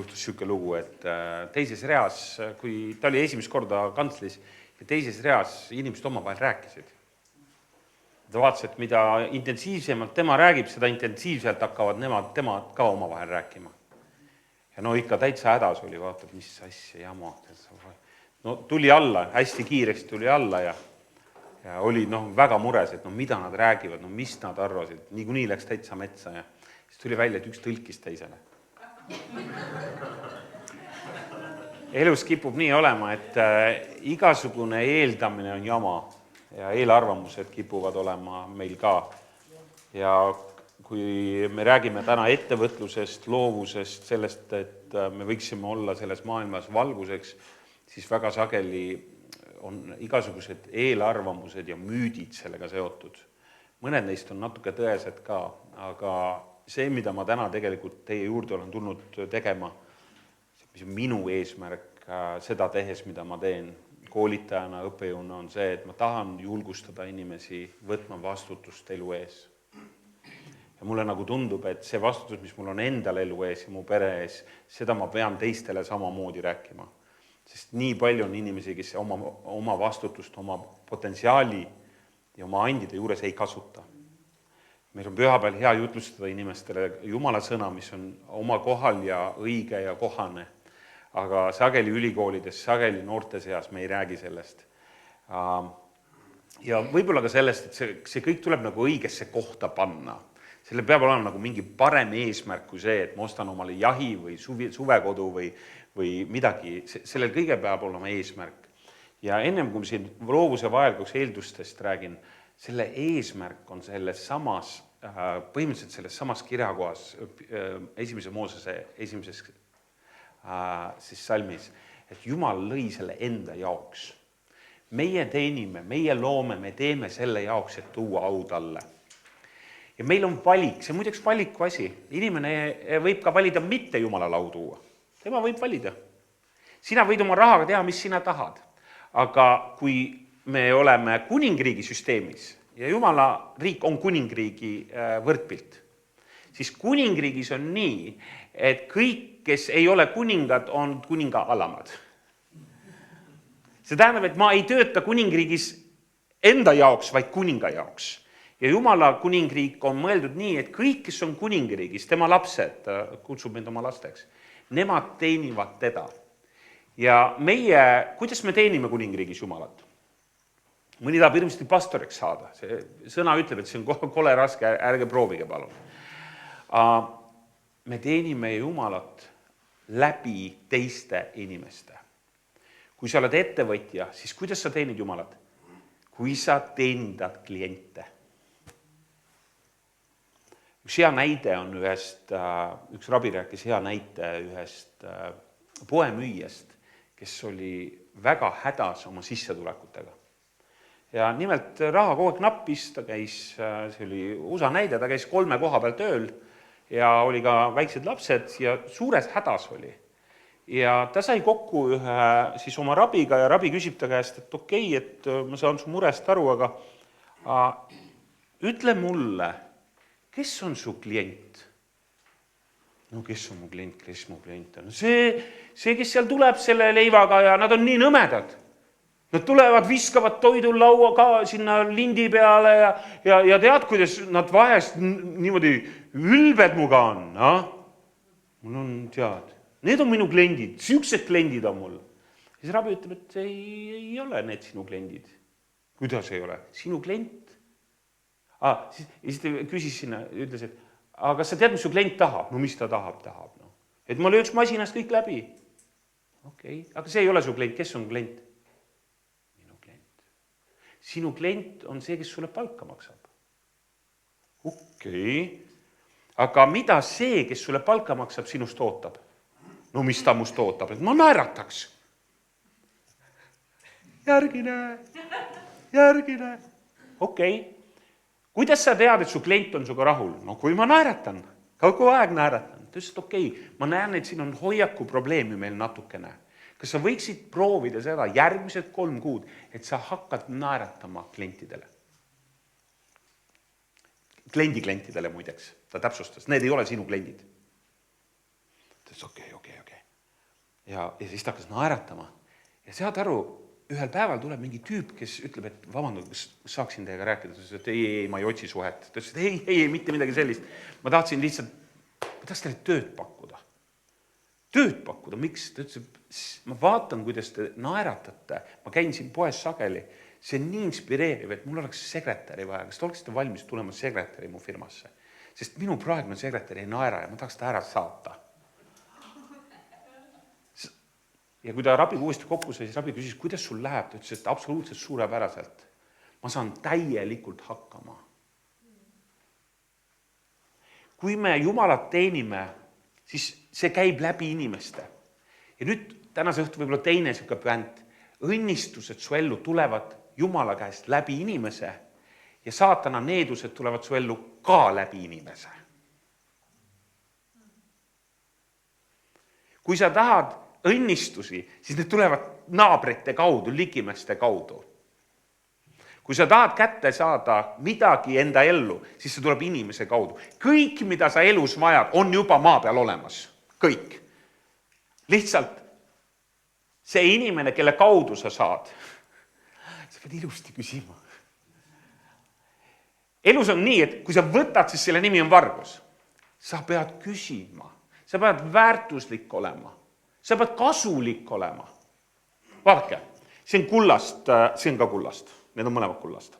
Juhtus siuke lugu, et teises reas, kui ta oli esimest korda kantslis ja teises reas inimesed omavahel rääkisid. Ta vaatas, et mida intensiivsemalt tema räägib, seda intensiivselt hakkavad tema ka omavahel rääkima. Ja no ikka täitsa hädas oli, vaatab, mis asja jama. No tuli alla, hästi kiiresti tuli alla ja oli väga mures, et mida nad räägivad, mis nad arvasid. Niikuinii läks täitsa metsa ja siis tuli välja, et üks tõlkis teisele. Elus kipub nii olema, et igasugune eeldamine on jama ja eelarvamused kipuvad olema meil ka. Ja kui me räägime täna ettevõtlusest, loovusest, sellest, et me võiksime olla selles maailmas valguseks, siis väga sageli on igasugused eelarvamused ja müüdid sellega seotud. Mõned neist on natuke tõesed ka, aga see, mida ma täna tegelikult teie juurde olen tulnud tegema, mis on minu eesmärk seda tehes, mida ma teen koolitajana, õppejõuna, on see, et ma tahan julgustada inimesi võtma vastutust elu ees. Ja mulle nagu tundub, et see vastutus, mis mul on endal elu ees ja mu pere ees, seda ma pean teistele samamoodi rääkima. Sest nii palju on inimesi, kes oma vastutust, oma potentsiaali ja oma andide juures ei kasuta. Meil on pühapäeval hea jutlustada inimestele Jumala sõna, mis on oma kohal ja õige ja kohane. Aga sageli ülikoolides, sageli noorte seas me ei räägi sellest. Ja võib-olla ka sellest, et see kõik tuleb nagu õigesse kohta panna. Selle peab olema nagu mingi parem eesmärk kui see, et ma ostan omale jahi või suvekodu või midagi. Sellel kõige peab olema eesmärk. Ja ennem kui siin loovuse vajalikuks eeldustest räägin, selle eesmärk on põhimõtteliselt selles samas kirjakohas esimese Moosese esimeses salmis, et Jumal lõi selle enda jaoks. Meie teenime, meie loome, me teeme selle jaoks, et tuua au talle. Ja meil on valik, see muideks valiku asi. Inimene võib ka valida mitte Jumalale au tuua. Tema võib valida. Sina võid oma rahaga teha, mis sina tahad. Aga kui me oleme kuningriigi süsteemis ja Jumala riik on kuningriigi võrdpilt, siis kuningriigis on nii, et kõik, kes ei ole kuningad, on kuninga alamad. See tähendab, et ma ei tööta kuningriigis enda jaoks, vaid kuninga jaoks. Ja Jumala kuningriik on mõeldud nii, et kõik, kes on kuningriigis, tema lapsed, kutsub mind oma lasteks, nemad teenivad teda. Ja meie, kuidas me teenime kuningriigis Jumalat? Mõni tahab hirmsasti pastoriks saada. See sõna ütleb, et see on kole raske, ärge proovige palun. Me teenime Jumalat läbi teiste inimeste. Kui sa oled ettevõtja, siis kuidas sa teenid Jumalat? Kui sa teenindad kliente. Üks hea näide on üks rabi rääkis hea näite ühest poemüüjast, kes oli väga hädas oma sissetulekutega. Ja nimelt raha kogu aeg nappis, ta käis, see oli USA näide, ta käis 3 koha peal tööl ja oli ka väiksed lapsed ja suures hädas oli. Ja ta sai kokku ühe oma rabiga ja rabi küsib ta käest, et okei, et ma saan su murest aru, aga ütle mulle, kes on su klient? No kes on mu klient on? See, kes seal tuleb selle leivaga ja nad on nii nõmedad. Nad tulevad, viskavad toidulaua ka sinna lindi peale ja tead, kuidas nad vahest niimoodi ülbed muga on. Mul on tead, need on minu kliendid, siuksed kliendid on mul. Ja see rabi ütleb, et ei ole need sinu kliendid. Kuidas ei ole? Sinu klient? Siis ta küsis sinna, ütles, et aga kas sa tead, mis su klient tahab? No mis ta tahab? No. Et ma lööks masinast kõik läbi. Okei, aga see ei ole su klient. Kes on klient? Minu klient. Sinu klient on see, kes sulle palka maksab. Okei. Aga mida see, kes sulle palka maksab, sinust ootab? No mis ta must ootab? Et ma naerataks. Järgine. Okei. Kuidas sa tead, et su klient on suga rahul? No kui ma naeratan, kogu aeg naeratan. Ta ütles, et okei, ma näen, et siin on hoiaku probleemi meil natukene. Kas sa võiksid proovida seda järgmised 3 kuud, et sa hakkad naeratama klientidele? Kliendidele muideks, ta täpsustas, need ei ole sinu kliendid. Ta ütles, okei. ja siis ta hakkas naeratama. Ja saad aru, ühel päeval tuleb mingi tüüp, kes ütleb, et vabandage, kas saaksin teiega rääkida. Ta ütles, et ei, ma ei otsi suhet. Ta ütles, et ei, mitte midagi sellist. Ma tahtsin lihtsalt, ma tahaks teile tööd pakkuda. Tööd pakkuda, miks? Ta ütles, ma vaatan, kuidas te naeratate. Ma käin siin poes sageli. See on nii inspireeriv, et mul oleks sekretäri vaja. Kas te oleksite valmis tulema sekretäri mu firmasse? Sest minu praegune sekretäri ei naera ja ma tahaks ta ära saata. Ja kui ta rabiga uuesti kokku sai, siis rabi küsis, kuidas sul läheb? Ta ütles, et absoluutselt suurepäraselt. Ma saan täielikult hakkama. Kui me Jumalat teenime, siis see käib läbi inimeste. Ja nüüd tänase õhtu võib-olla teine siuke püänt. Õnnistused su ellu tulevad Jumala käest läbi inimese ja saatana needused tulevad su ellu ka läbi inimese. Kui sa tahad õnnistusi, siis need tulevad naabrite kaudu, ligimeste kaudu. Kui sa tahad kätte saada midagi enda ellu, siis see tuleb inimese kaudu. Kõik, mida sa elus vajad, on juba maa peal olemas. Kõik. Lihtsalt see inimene, kelle kaudu sa saad, sa pead ilusti küsima. Elus on nii, et kui sa võtad, siis selle nimi on vargus. Sa pead küsima. Sa pead väärtuslik olema. Sa pead kasulik olema. Vaadake, see on kullast, see on ka kullast. Need on mõlemad kullast.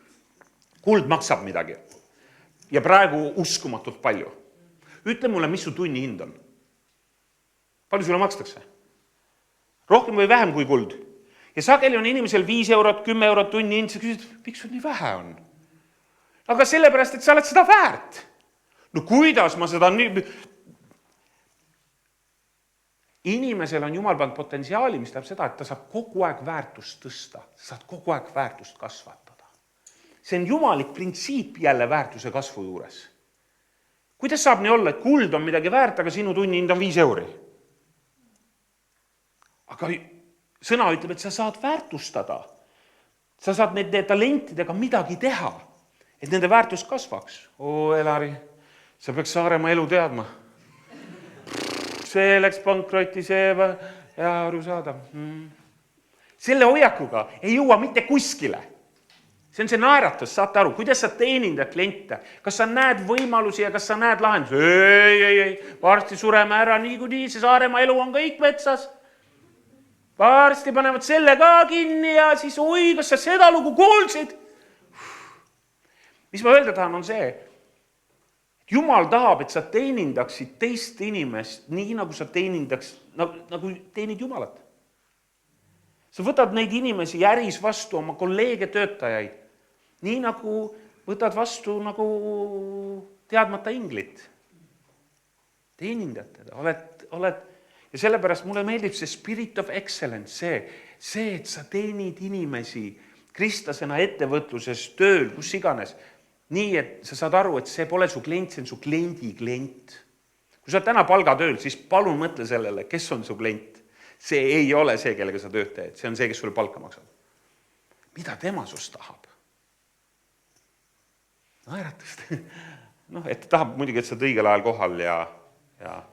Kuld maksab midagi. Ja praegu uskumatult palju. Ütle mulle, mis su tunni hind on. Palju sulle makstakse? Rohkem või vähem kui kuld. Ja sageli on inimesel 5 eurot, 10 eurot tunni hind. Sa küsid, miks sul nii vähe on? Aga sellepärast, et sa oled seda väärt. No kuidas ma seda nii... Inimesel on Jumal pannud potentsiaali, mis tähendab seda, et ta saab kogu aeg väärtust tõsta. Sa saad kogu aeg väärtust kasvatada. See on jumalik printsiip jälle väärtuse kasvu juures. Kuidas saab nii olla, et kuld on midagi väärt, aga sinu tunni hind on 5 euri? Aga sõna ütleb, et sa saad väärtustada. Sa saad nende talentidega midagi teha, et nende väärtus kasvaks. Elari, sa peaks Saaremaa elu teadma. See läks pankroti, see ja aru saada. Selle hoiakuga ei jõua mitte kuskile. See on see naeratus, saate aru, kuidas sa teenindad kliente. Kas sa näed võimalusi ja kas sa näed lahendusi? Ei, varsti sureme ära niikuinii, see Saaremaa elu on kõik metsas. Varsti panevad selle ka kinni ja siis kas sa seda lugu kuulsid? Mis ma öelda tahan on see, Jumal tahab, et sa teenindaksid teist inimest nii, nagu sa teenindaks, nagu teenid Jumalat. Sa võtad neid inimesi äris vastu, oma kolleege töötajaid, nii nagu võtad vastu nagu teadmata inglit. Teenindad teda, oled. Ja sellepärast mulle meeldib see spirit of excellence, see, et sa teenid inimesi kristlasena ettevõtluses, tööl, kus iganes. Nii, et sa saad aru, et see pole su klient, see on su kliendi klient. Kui sa täna palgatööl, siis palun mõtle sellele, kes on su klient. See ei ole see, kellega sa tööd teed, see on see, kes sulle palka maksab. Mida tema sust tahab? Naeratust. Et tahab muidugi, et sa õigel ajal kohal ja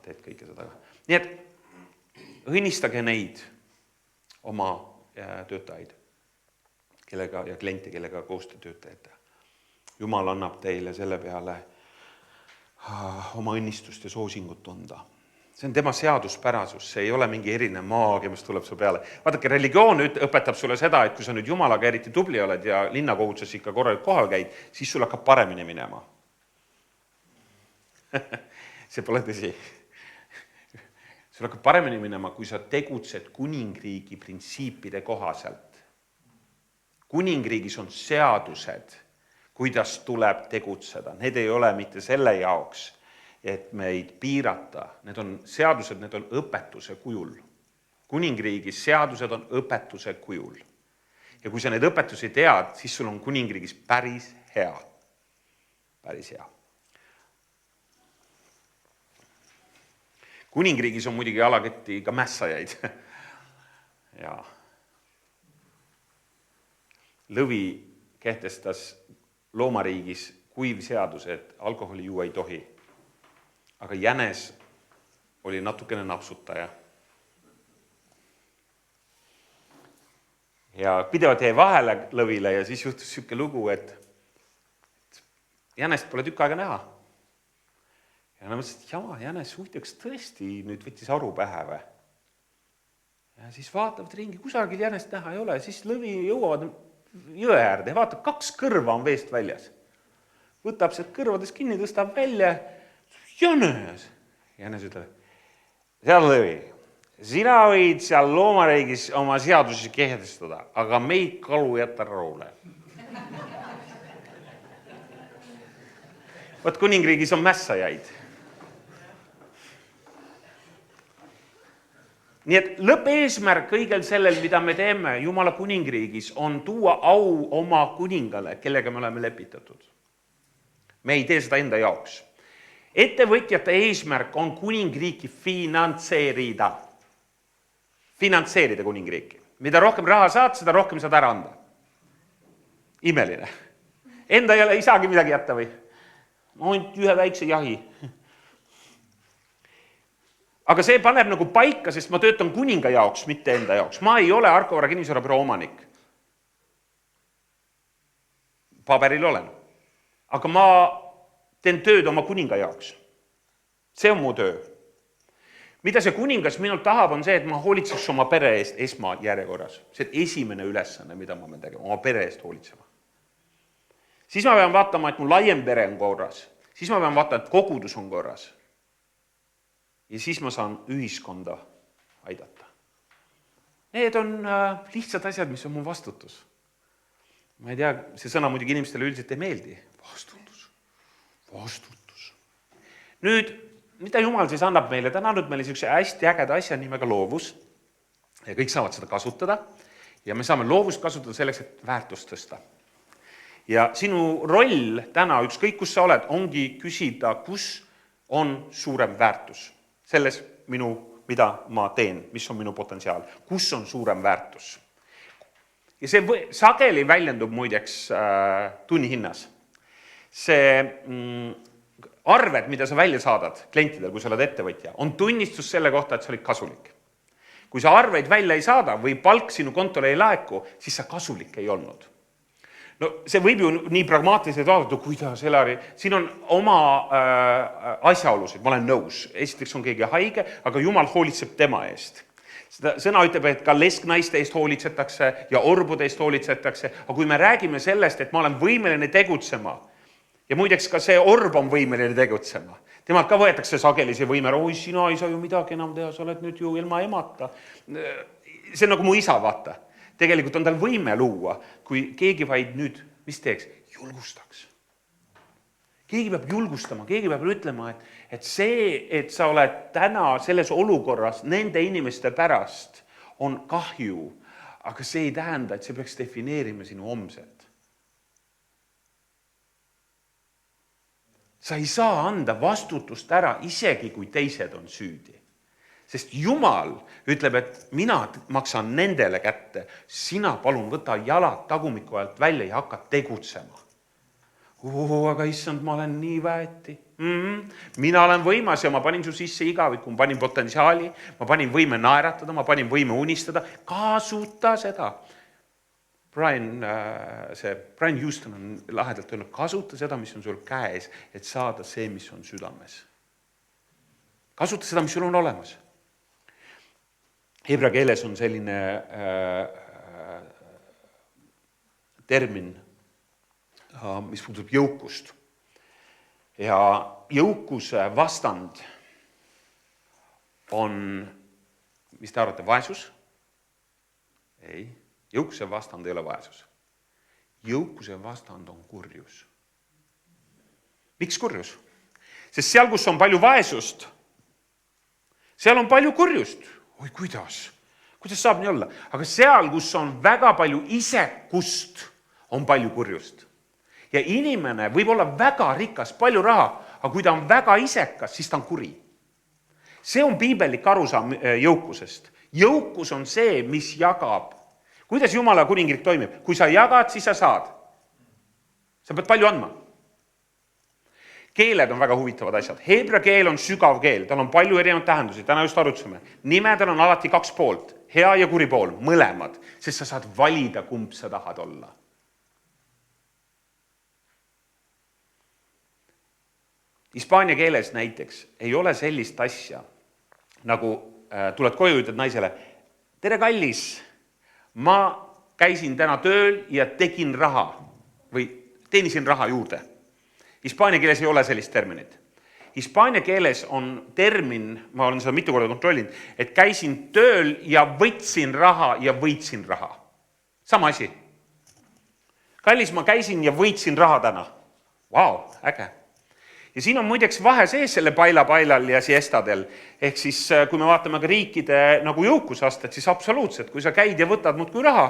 teed kõike seda. Nii et õnnistage neid oma töötajaid ja kliente, kellega koostöö töötajate. Jumal annab teile selle peale oma õnnistust ja soosingut tunda. See on tema seaduspärasus, see ei ole mingi erinev maagia, mis tuleb su peale. Vaadake, religioon õpetab sulle seda, et kui sa nüüd Jumalaga eriti tubli oled ja linnakoguduses ikka korralik kohal käid, siis sul hakkab paremini minema. See pole tõsi. Sul hakkab paremini minema, kui sa tegutsed kuningriigi printsiipide kohaselt. Kuningriigis on seadused, kuidas tuleb tegutseda. Need ei ole mitte selle jaoks, et meid piirata. Need on seadused, need on õpetuse kujul. Kuningriigis seadused on õpetuse kujul. Ja kui sa need õpetusi tead, siis sul on kuningriigis päris hea. Päris hea. Kuningriigis on muidugi alaketti ka mässajaid. Ja Lõvi kehtestas loomariigis kuiv seadus, et alkoholi juua ei tohi. Aga jänes oli natukene napsutaja. ja pidevalt jäi vahele lõvile ja siis juhtus siuke lugu, et Jänest pole tükk aega näha. Ja nad mõtlesid, et jama, Jänes huvitaks tõesti nüüd võttis aru pähe või. Ja siis vaatavad ringi, kusagil Jänest näha ei ole, siis lõvi jõuavad jõe äärde ja vaatab, 2 kõrva on veest väljas. Võtab sealt kõrvades kinni, tõstab välja, Jänes. Jänes ütleb, seal lõvi, sina võid seal loomariigis oma seadusi kehtestada, aga meid kalu jätta rahule. Võt kuningriigis on mässajaid. Nii et lõppeesmärk kõigel sellel, mida me teeme Jumala kuningriigis, on tuua au oma kuningale, kellega me oleme lepitatud. Me ei tee seda enda jaoks. Ettevõtjate eesmärk on kuningriiki finantseerida. Finantseerida kuningriiki. Mida rohkem raha saad, seda rohkem saad ära anda. Imeline. Enda ei saagi midagi jätta või? Ainult ühe väikse jahi. Aga see paneb nagu paika, sest ma töötan kuninga jaoks, mitte enda jaoks. Ma ei ole Arko Vara kinnisvarabüroo omanik. Paberil olen. Aga ma teen tööd oma kuninga jaoks. See on mu töö. Mida see kuningas minult tahab, on see, et ma hoolitseks oma pere eest esmajärjekorras. See on esimene ülesanne, mida ma pean tegema, oma pere eest hoolitsema. Siis ma pean vaatama, et mu laiem pere on korras. Siis ma pean vaatama, et kogudus on korras. Ja siis ma saan ühiskonda aidata. Need on lihtsad asjad, mis on mu vastutus. Ma ei tea, see sõna muidugi inimestele üldiselt ei meeldi. Vastutus. Nüüd, mida Jumal siis annab meile? Ta on andnud meile selline hästi ägeda asja nimega loovus. Ja kõik saavad seda kasutada. Ja me saame loovust kasutada selleks, et väärtust tõsta. Ja sinu roll täna, ükskõik kus sa oled, ongi küsida, kus on suurem väärtus. Selles mida ma teen, mis on minu potentsiaal, kus on suurem väärtus. Ja see sageli väljendub muideks tunnihinnas. See arved, mida sa välja saadad klientidel, kui sa oled ettevõtja, on tunnistus selle kohta, et sa olid kasulik. Kui sa arveid välja ei saada või palk sinu kontole ei laeku, siis sa kasulik ei olnud. No see võib ju nii pragmaatiliselt vaadata, kuidas Elari, siin on oma asjaolusid, ma olen nõus. Esiteks on keegi haige, aga Jumal hoolitseb tema eest. Seda sõna ütleb, et ka lesknaiste eest hoolitsetakse ja orbude eest hoolitsetakse, aga kui me räägime sellest, et ma olen võimeline tegutsema ja muideks ka see orb on võimeline tegutsema, temalt ka võetakse sageli see võime, oi sina ei saa ju midagi enam teha, sa oled nüüd ju ilma emata. See on nagu mu isa, vaata. Tegelikult on tal võime luua, kui keegi vaid nüüd, mis teeks? Julgustaks. Keegi peab julgustama, keegi peab ütlema, et see, et sa oled täna selles olukorras nende inimeste pärast, on kahju, aga see ei tähenda, et see peaks defineerima sinu homset. Sa ei saa anda vastutust ära, isegi kui teised on süüdi. Sest Jumal ütleb, et mina maksan nendele kätte, sina palun võta jalad tagumiku ajalt välja ja hakka tegutsema. Aga issand, ma olen nii väeti. Mina olen võimas ja ma panin su sisse igavikku, ma panin potentsiaali, ma panin võime naeratada, ma panin võime unistada. Kasuta seda. Brian Houston on lahedalt öelnud, kasuta seda, mis on sul käes, et saada see, mis on südames. Kasuta seda, mis sul on olemas. Hebra keeles on selline termin, mis puudutab jõukust. Ja jõukuse vastand on, mis te arvate, vaesus? Ei, jõukuse vastand ei ole vaesus. Jõukuse vastand on kurjus. Miks kurjus? Sest seal, kus on palju vaesust, seal on palju kurjust. Oi, kuidas saab nii olla? Aga seal, kus on väga palju isekust, on palju kurjust. Ja inimene võib olla väga rikas, palju raha, aga kui ta on väga isekas, siis ta on kuri. See on piibellik arusaam jõukusest. Jõukus on see, mis jagab. Kuidas Jumala kuningriik toimib? Kui sa jagad, siis sa saad. Sa pead palju andma. Keeled on väga huvitavad asjad. Hebra keel on sügav keel, tal on palju erinevaid tähendusi, täna just arutasime. Nimedel on alati 2 poolt. hea ja kuri pool, mõlemad, sest sa saad valida, kumb sa tahad olla. Hispaania keeles näiteks ei ole sellist asja, nagu tuled koju, ütled naisele, tere kallis, ma käisin täna tööl ja tegin raha või teenisin raha juurde. Hispaania keeles ei ole sellist terminit. Hispaania keeles on termin, ma olen seda mitu korda kontrollinud, et käisin tööl ja võtsin raha ja võitsin raha. Sama asi. Kallis, ma käisin ja võitsin raha täna. Vau, äge. Ja siin on muideks vahe sees selle pailal ja siestadel. Ehk siis, kui me vaatame ka riikide nagu jõukusastet, siis absoluutselt, kui sa käid ja võtad muudkui raha,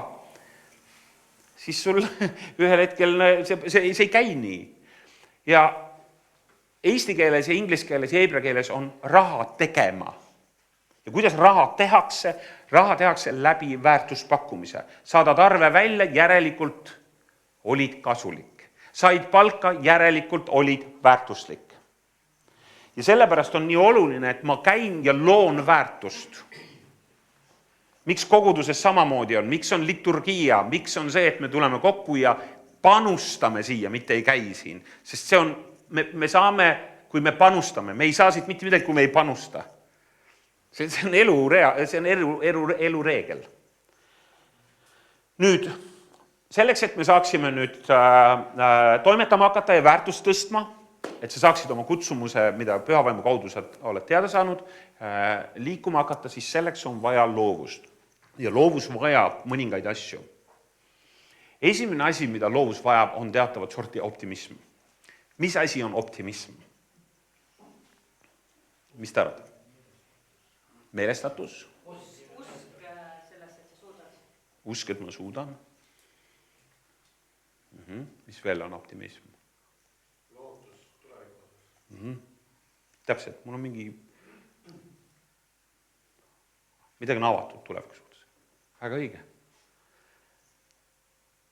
siis sul ühel hetkel see ei käi nii. Ja eesti keeles ja inglise keeles ja heebrea keeles on raha tegema. Ja kuidas raha tehakse? Raha tehakse läbi väärtuspakkumise. Saadad arve välja, järelikult olid kasulik. Said palka, järelikult olid väärtuslik. Ja sellepärast on nii oluline, et ma käin ja loon väärtust. Miks koguduses samamoodi on? Miks on liturgia? Miks on see, et me tuleme kokku ja panustame siia, mitte ei käi siin? Sest see on, me saame, kui me panustame, me ei saa siit mitte midagi, kui me ei panusta. See on elureegel. Nüüd, selleks, et me saaksime nüüd toimetama hakata ja väärtust tõstma, et sa saaksid oma kutsumuse, mida pühavaimu kaudu sa oled teada saanud, liikuma hakata, siis selleks on vaja loovust. Ja loovus vajab mõningaid asju. Esimene asi, mida loovus vajab, on teatavat sorti optimism. Mis asi on optimism? Mis te arvate? Meelestatus? Usk selles, et sa suudad. Usk, et ma suudan? Mis veel on optimism? Lootus tulevikus. Täpselt, mul on midagi on avatud tuleviku suhtes. Väga õige.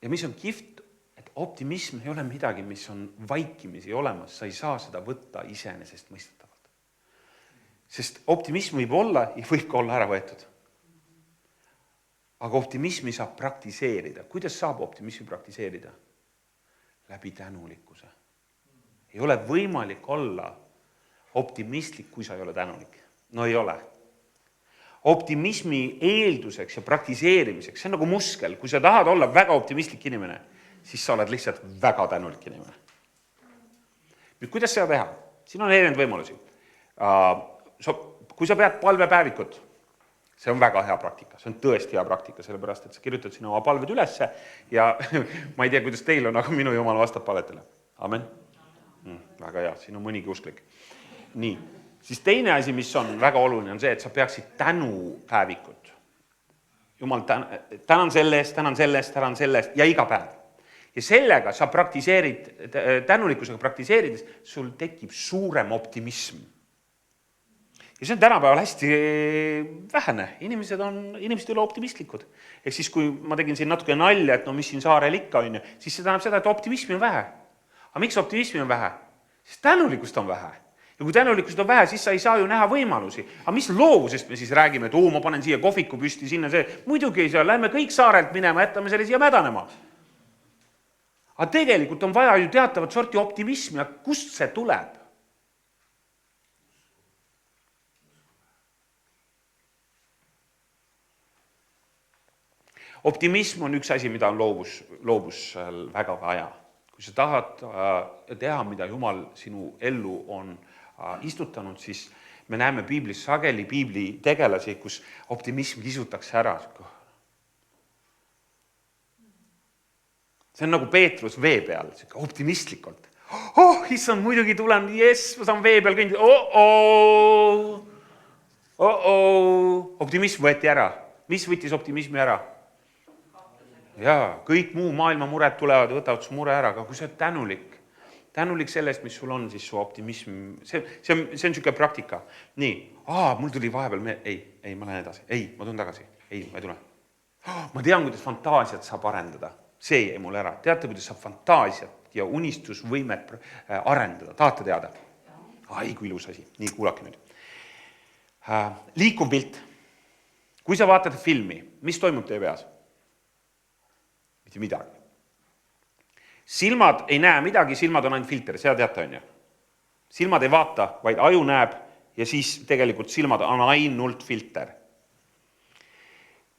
Ja mis on kihvt, et optimism ei ole midagi, mis on vaikimisi olemas, sa ei saa seda võtta iseenesest mõistetavalt. Sest optimism võib olla ja võib ka olla ära võetud. Aga optimismi saab praktiseerida. Kuidas saab optimismi praktiseerida? Läbi tänulikkuse. Ei ole võimalik olla optimistlik, kui sa ei ole tänulik. No ei ole. Optimismi eelduseks ja praktiseerimiseks, see on nagu muskel. Kui sa tahad olla väga optimistlik inimene, siis sa oled lihtsalt väga tänulik inimene. Nüüd, kuidas seda teha? Siin on erinevaid võimalusi. Kui sa pead palvepäevikut, see on väga hea praktika, see on tõesti hea praktika, sellepärast, et sa kirjutad sinna oma palved ülesse ja ma ei tea, kuidas teil on, aga minu jumal vastab palvetele. Amen. Väga hea, siin on mõnigi usklik. Nii, siis teine asi, mis on väga oluline, on see, et sa peaksid tänupäevikut. Jumal, tänan selle eest ja iga päev. Ja sellega sa praktiseerid, tänulikkusega praktiseerides, sul tekib suurem optimism. Ja see on tänapäeval hästi vähene. Inimesed ei ole optimistlikud. Ehk siis, kui ma tegin siin natuke nalja, et no mis siin saarel ikka on, siis see tähendab seda, et optimismi on vähe. Aga miks optimismi on vähe? Sest tänulikkust on vähe. Ja kui tänulikkust on vähe, siis sa ei saa ju näha võimalusi. Aga mis loovusest me siis räägime, et ma panen siia kohviku püsti, sinna see. Muidugi ei saa, lähme kõik saarelt minema, jätame selle siia mädanema. Aga tegelikult on vaja ju teatavat sorti optimismi, ja kust see tuleb? Optimism on üks asi, mida on loovus väga vaja. Kui sa tahad teha, mida Jumal sinu ellu on istutanud, siis me näeme piiblis sageli piibli tegelasi, kus optimism kisutakse ära. See on nagu Peetrus vee peal, optimistlikult. Issand, muidugi tulen, ma saan vee peal kõndida. Optimism võeti ära. Mis võttis optimismi ära? Jaa, kõik muu maailma mured tulevad ja võtavad su mure ära, aga kui sa oled tänulik sellest, mis sul on, siis su optimism, see on niisugune praktika. Nii, mul tuli vahepeal, ma lähen edasi, ma tulen tagasi, ma ei tule. Ma tean, kuidas fantaasiat saab arendada, see jäi mul ära. Teate, kuidas saab fantaasiat ja unistusvõimet arendada, tahate teada? Kui ilus asi, nii kuulake nüüd. Liikuv pilt. Kui sa vaatad filmi, mis toimub teie peas? Mitte midagi. Silmad ei näe midagi, silmad on ainult filter, seda teate, on ju. Silmad ei vaata, vaid aju näeb ja siis tegelikult silmad on ainult filter.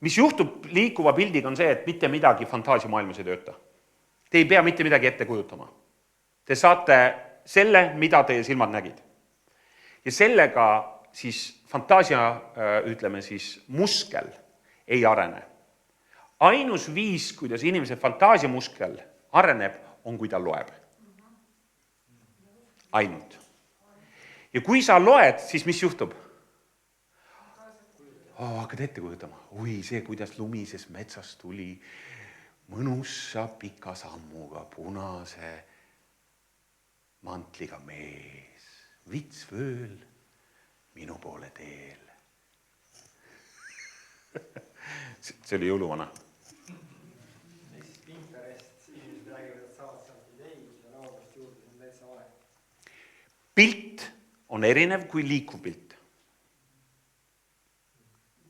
Mis juhtub liikuva pildiga on see, et mitte midagi fantaasiamaailmas ei tööta. Te ei pea mitte midagi ette kujutama. Te saate selle, mida teie silmad nägid. Ja sellega siis fantaasia, ütleme siis, muskel ei arene. Ainus viis, kuidas inimese fantaasiamuskel areneb, on kui ta loeb. Ainult. Ja kui sa loed, siis mis juhtub? Hakkad ette kujutama. Oi, see, kuidas lumises metsas tuli mõnussa pika sammuga punase mantliga mees. Vits vööl minu poole teel. See oli jõuluvana. Pilt on erinev kui liikuv pilt.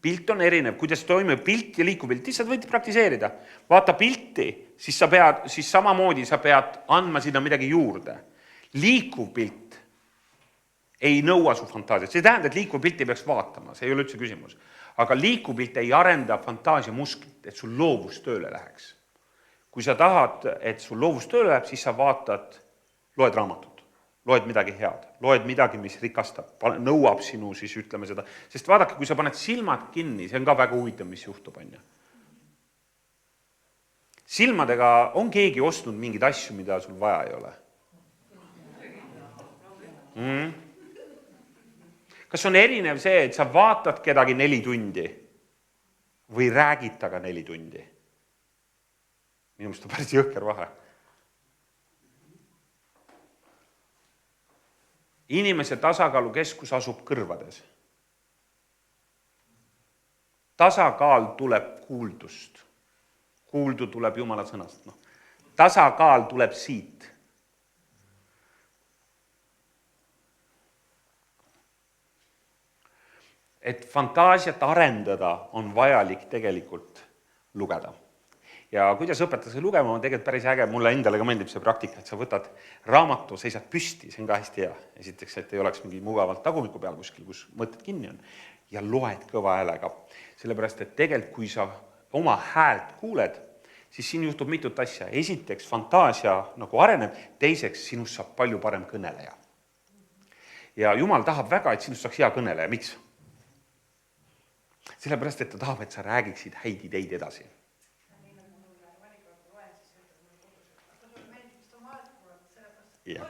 Pilt on erinev, kuidas toimub pilt ja liikuv pilt. Lihtsalt võid praktiseerida. Vaata pilti, siis samamoodi sa pead andma sinna midagi juurde. Liikuv pilt ei nõua su fantaasiat. See tähendab, et liikuv pilt ei peaks vaatama, see ei ole üldse küsimus. Aga liikuv pilt ei arenda fantaasia musklit, et sul loovus tööle läheks. Kui sa tahad, et sul loovus tööle läheb, siis sa vaatad, loed raamatut. Loed midagi head, loed midagi, mis rikastab, nõuab sinu, siis ütleme seda. Sest vaadake, kui sa paned silmad kinni, see on ka väga huvitav, mis juhtub, on ju. Silmadega on keegi ostnud mingid asju, mida sul vaja ei ole. Kas on erinev see, et sa vaatad kedagi 4 tundi või räägid taga 4 tundi? Minu meelest on päris jõhker vahe. Inimese tasakaalu keskus asub kõrvades. Tasakaal tuleb kuuldust. Kuuldu tuleb Jumala sõnast. Tasakaal tuleb siit. Et fantaasiat arendada on vajalik tegelikult lugeda. Ja kuidas õpetada lugema on tegelikult päris äge, mulle endale ka meeldib see praktika, et sa võtad raamatu, seisad püsti, see on ka hästi hea. Esiteks, et ei oleks mingi mugavalt tagumiku peal kuskil, kus mõtted kinni on ja loed kõva häälega. Sellepärast, et tegelikult kui sa oma häält kuuled, siis siin juhtub mitut asja. Esiteks, fantaasia nagu areneb, teiseks, sinust saab palju parem kõneleja. Ja Jumal tahab väga, et sinust saaks hea kõneleja. Miks? Sellepärast, et ta tahab, et sa räägiksid häid ideid edasi. Ja.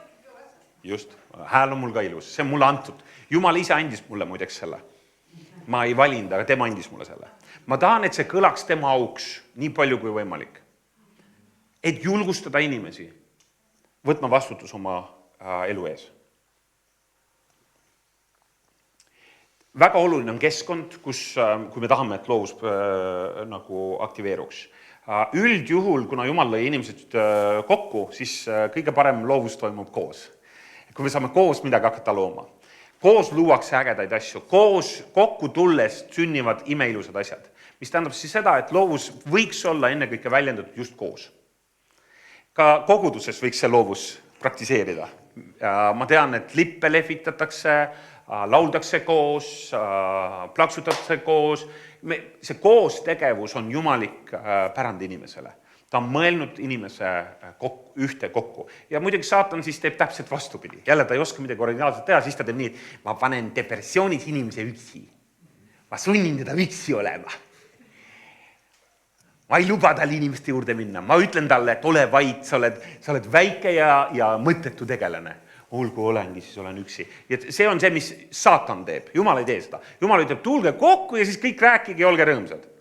Just, hääl on mul ka ilus, see on mulle antud. Jumal ise andis mulle muideks selle. Ma ei valinud, aga tema andis mulle selle. Ma tahan, et see kõlaks tema auks nii palju kui võimalik. Et julgustada inimesi võtma vastutus oma elu ees. Väga oluline on keskkond, kus, kui me tahame, et loovus nagu aktiveeruks. Üldjuhul, kuna Jumal lõi inimesed kokku, siis kõige parem loovus toimub koos. Kui me saame koos midagi hakata looma. Koos luuakse ägedaid asju. Koos kokku tulles sünnivad imeilusad asjad. Mis tähendab siis seda, et loovus võiks olla ennekõike väljendatud just koos. Ka koguduses võiks see loovus praktiseerida. Ma tean, et lippe lehvitatakse, lauldakse koos, plaksutatakse koos. See koos tegevus on jumalik pärand inimesele. Ta on mõelnud inimese ühte kokku. Ja muidugi saatan siis teeb täpselt vastupidi. Jälle ta ei oska midagi originaalselt teha, siis ta teeb nii, et ma panen depressioonis inimese üksi. Ma sunnin teda üksi olema. Ma ei luba tal inimeste juurde minna. Ma ütlen talle, et ole vaid, sa oled väike ja mõttetu tegelane. Olgu olengi, siis olen üksi. Ja see on see, mis saatan teeb. Jumal ei tee seda. Jumal ütleb, tulge kokku ja siis kõik rääkige ja olge rõõmsad.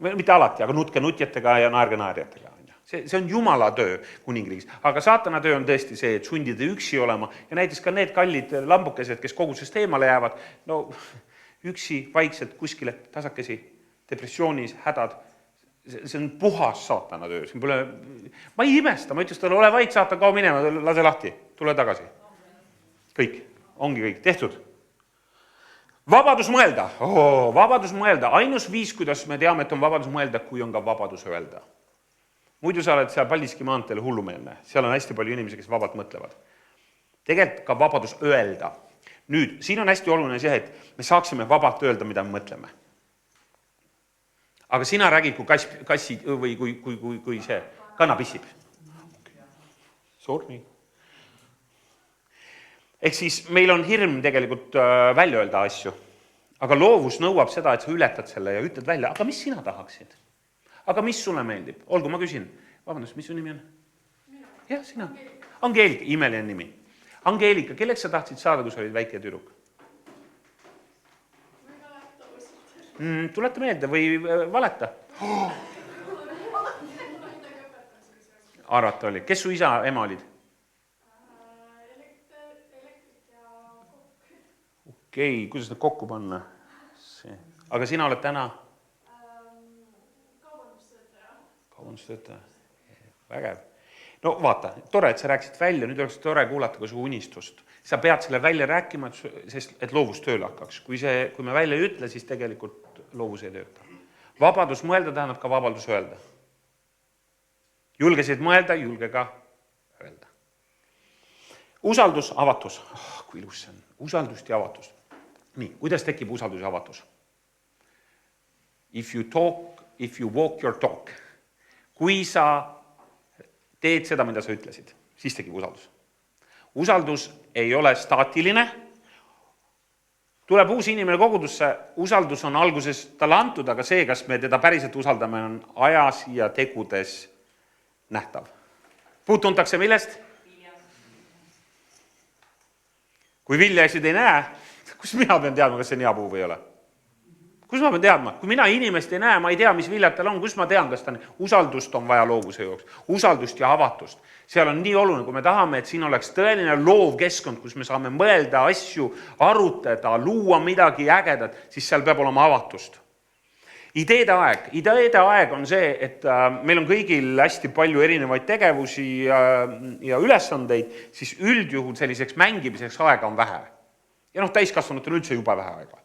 Mitte alati, aga nutke nutjatega ja naerge naerjatega. See on Jumala töö kuningriigis. Aga saatana töö on tõesti see, et sundida üksi olema. Ja näiteks ka need kallid lambukesed, kes kogusest eemale jäävad, no üksi, vaikselt, kuskile, tasakesi, depressioonis, hädad. See on puhas saatana töö. Ma ei imesta, ma ütles talle, ole vaid, saatan, kao minema, lase lahti, tule tagasi. Kõik, ongi kõik, tehtud. Vabadus mõelda. Vabadus mõelda. Ainus viis, kuidas me teame, et on vabadus mõelda, kui on ka vabadus öelda. Muidu sa oled seal Paldiski maanteel hullumeelne. Seal on hästi palju inimesi, kes vabalt mõtlevad. Tegelikult ka vabadus öelda. Nüüd, siin on hästi oluline see, et me saaksime vabalt öelda, mida me mõtleme. Aga sina räägid, kui kassid või kui see kana pissib. Sorry. Ehk siis meil on hirm tegelikult välja öelda asju. Aga loovus nõuab seda, et sa ületad selle ja ütled välja, aga mis sina tahaksid? Aga mis sulle meeldib? Olgu, ma küsin. Vabandust, mis su nimi on? Jah, sina. Angeelika, imeline nimi. Angeelika, kelleks sa tahtsid saada, kui sa olid väike tüdruk? Tuleta meelde või valeta? Arvata oli. Kes su isa, ema olid? Okei, kuidas need kokku panna? Aga sina oled täna? Kaubandustöötaja. Vägev. No vaata, tore, et sa rääkisid välja, nüüd oleks tore kuulata ka su unistust. Sa pead selle välja rääkima, et loovus tööle hakkaks. Kui me välja ei ütle, siis tegelikult loovus ei tööta. Vabadus mõelda tähendab ka vabadus öelda. Julgesid mõelda, julge ka öelda. Usaldus, avatus. Kui ilus see on. Usaldust ja avatus. Nii, kuidas tekib usaldus ja avatus? If you walk your talk. Kui sa teed seda, mida sa ütlesid, siis tekib usaldus. Usaldus ei ole staatiline. Tuleb uus inimene kogudusse, usaldus on alguses talle antud, aga see, kas me teda päriselt usaldame, on ajas ja tegudes nähtav. Puud tuntakse millest? Kui viljasid ei näe, kus mina pean teadma, kas see on hea puu või ei ole? Kus ma pean teadma? Kui mina inimest ei näe, ma ei tea, mis viljad tal on, kus ma tean, kas ta on. Usaldust on vaja loovuse jooks. Usaldust ja avatust. Seal on nii oluline, kui me tahame, et siin oleks tõeline loov keskkond, kus me saame mõelda asju, arutada, luua midagi ägedat, siis seal peab olema avatust. Ideede aeg on see, et meil on kõigil hästi palju erinevaid tegevusi ja ülesandeid, siis üldjuhul selliseks mängimiseks aega on vähe. Ja täiskasvanutel üldse juba vähe aega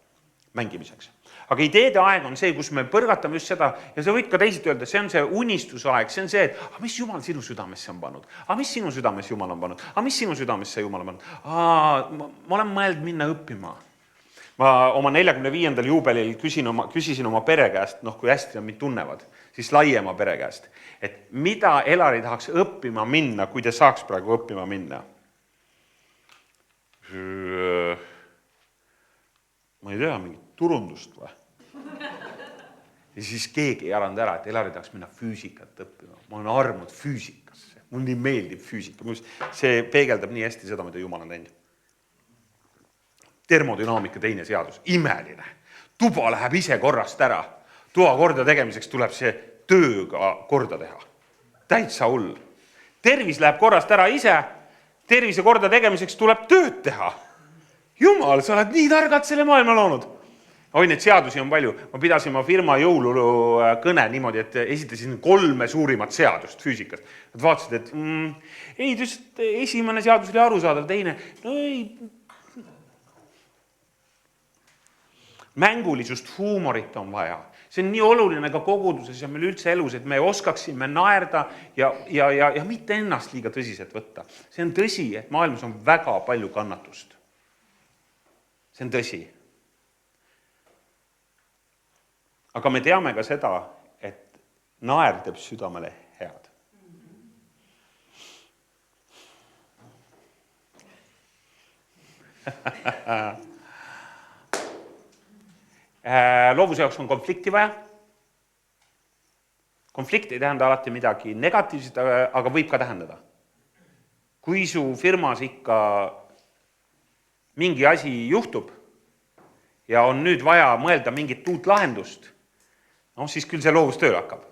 mängimiseks. Aga ideede aeg on see, kus me põrgatame just seda ja sa võid ka teised öelda, see on see unistusaeg, see on see, et mis Jumal sinu südamesse on pannud, mis sinu südamesse Jumal on pannud, mis sinu südamesse Jumal on pannud, ma olen mõeld minna õppima. Ma oma 45. juubelil küsisin oma pere käest, kui hästi nad mind tunnevad, siis laiema pere käest, et mida Elari tahaks õppima minna, kui te saaks praegu õppima minna? Ma ei tea, mingit turundust või? Ja siis keegi ei aranud ära, et Elari tahaks minna füüsikat õppima. Ma olen armunud füüsikasse. Mul nii meeldib füüsika. See peegeldab nii hästi seda, mida Jumal on teinud. Termodünaamika teine seadus. Imeline. Tuba läheb ise korrast ära. Toa korda tegemiseks tuleb see tööga korda teha. Täitsa hull. Tervis läheb korrast ära ise. Tervise korda tegemiseks tuleb tööd teha. Jumal, sa oled nii targad selle maailma loonud. Neid seadusi on palju. Ma pidasin oma firma jõululu kõne niimoodi, et esitasin 3 suurimat seadust füüsikast. Nad vaatasid, et esimene seadus oli arusaadav, teine. Mängulisust, huumorit on vaja. See on nii oluline ka koguduses ja meil üldse elus, et me oskaksime naerda ja mitte ennast liiga tõsiselt võtta. See on tõsi, et maailmas on väga palju kannatust. See on tõsi. Aga me teame ka seda, et naer teeb südamele head. Loovuse jaoks on konflikti vaja. Konflikt ei tähenda alati midagi negatiivset, aga võib ka tähendada. Kui su firmas ikka mingi asi juhtub ja on nüüd vaja mõelda mingit uut lahendust, siis küll see loovus tööle hakkab.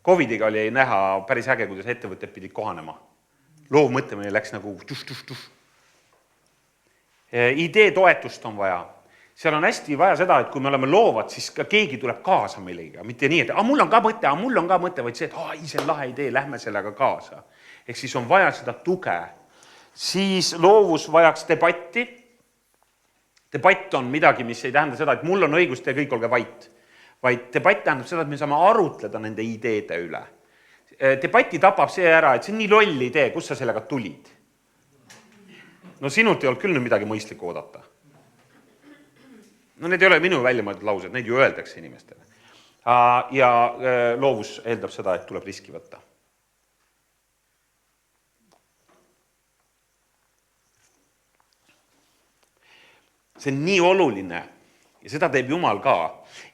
Covidiga oli näha päris äge, kuidas ettevõtted pidid kohanema. Loovmõtlemine läks nagu tuš. Idee toetust on vaja. Seal on hästi vaja seda, et kui me oleme loovad, siis ka keegi tuleb kaasa millega. Mitte nii, et mul on ka mõte, vaid see, et see on lahe idee, lähme sellega kaasa. Ehk siis on vaja seda tuge. Siis loovus vajaks debatti. Debatt on midagi, mis ei tähenda seda, et mul on õigus, te kõik olge vait. Vaid debatt tähendab seda, et me saame arutleda nende ideede üle. Debatti tapab see ära, et see on nii loll idee, kus sa sellega tulid. No sinult ei olnud küll nüüd midagi mõistlikku oodata. No need ei ole minu väljamõeldud laused, neid ju öeldakse inimestele. Ja loovus eeldab seda, et tuleb riski võtta. See on nii oluline ja seda teeb Jumal ka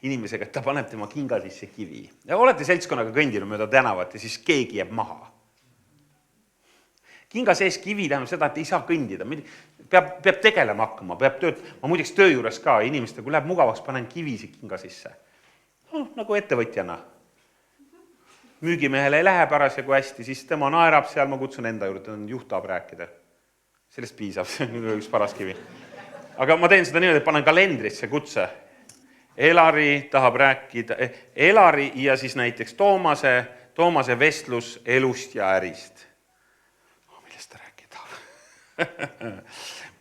inimesega, et ta paneb tema kinga sisse kivi. Ja olete seltskonnaga kõndinud mööda tänavat ja siis keegi jääb maha. Kinga sees kivi tähendab seda, et ei saa kõndida. Peab tegelema hakkama, peab tööd. Ma muideks töö juures ka inimeste, kui läheb mugavaks, panen kivisi kinga sisse. No, nagu ettevõtjana. Müügimehele ei lähe parasjagu hästi, siis tema naerab seal, ma kutsun enda juurde, juht tahab rääkida. Sellest piisab, see on üks paras kivi. Aga ma teen seda niimoodi, et panen kalendrisse kutse. Elari tahab rääkida, Elari ja siis näiteks Toomase vestlus elust ja ärist. Millest ta rääkida tahab?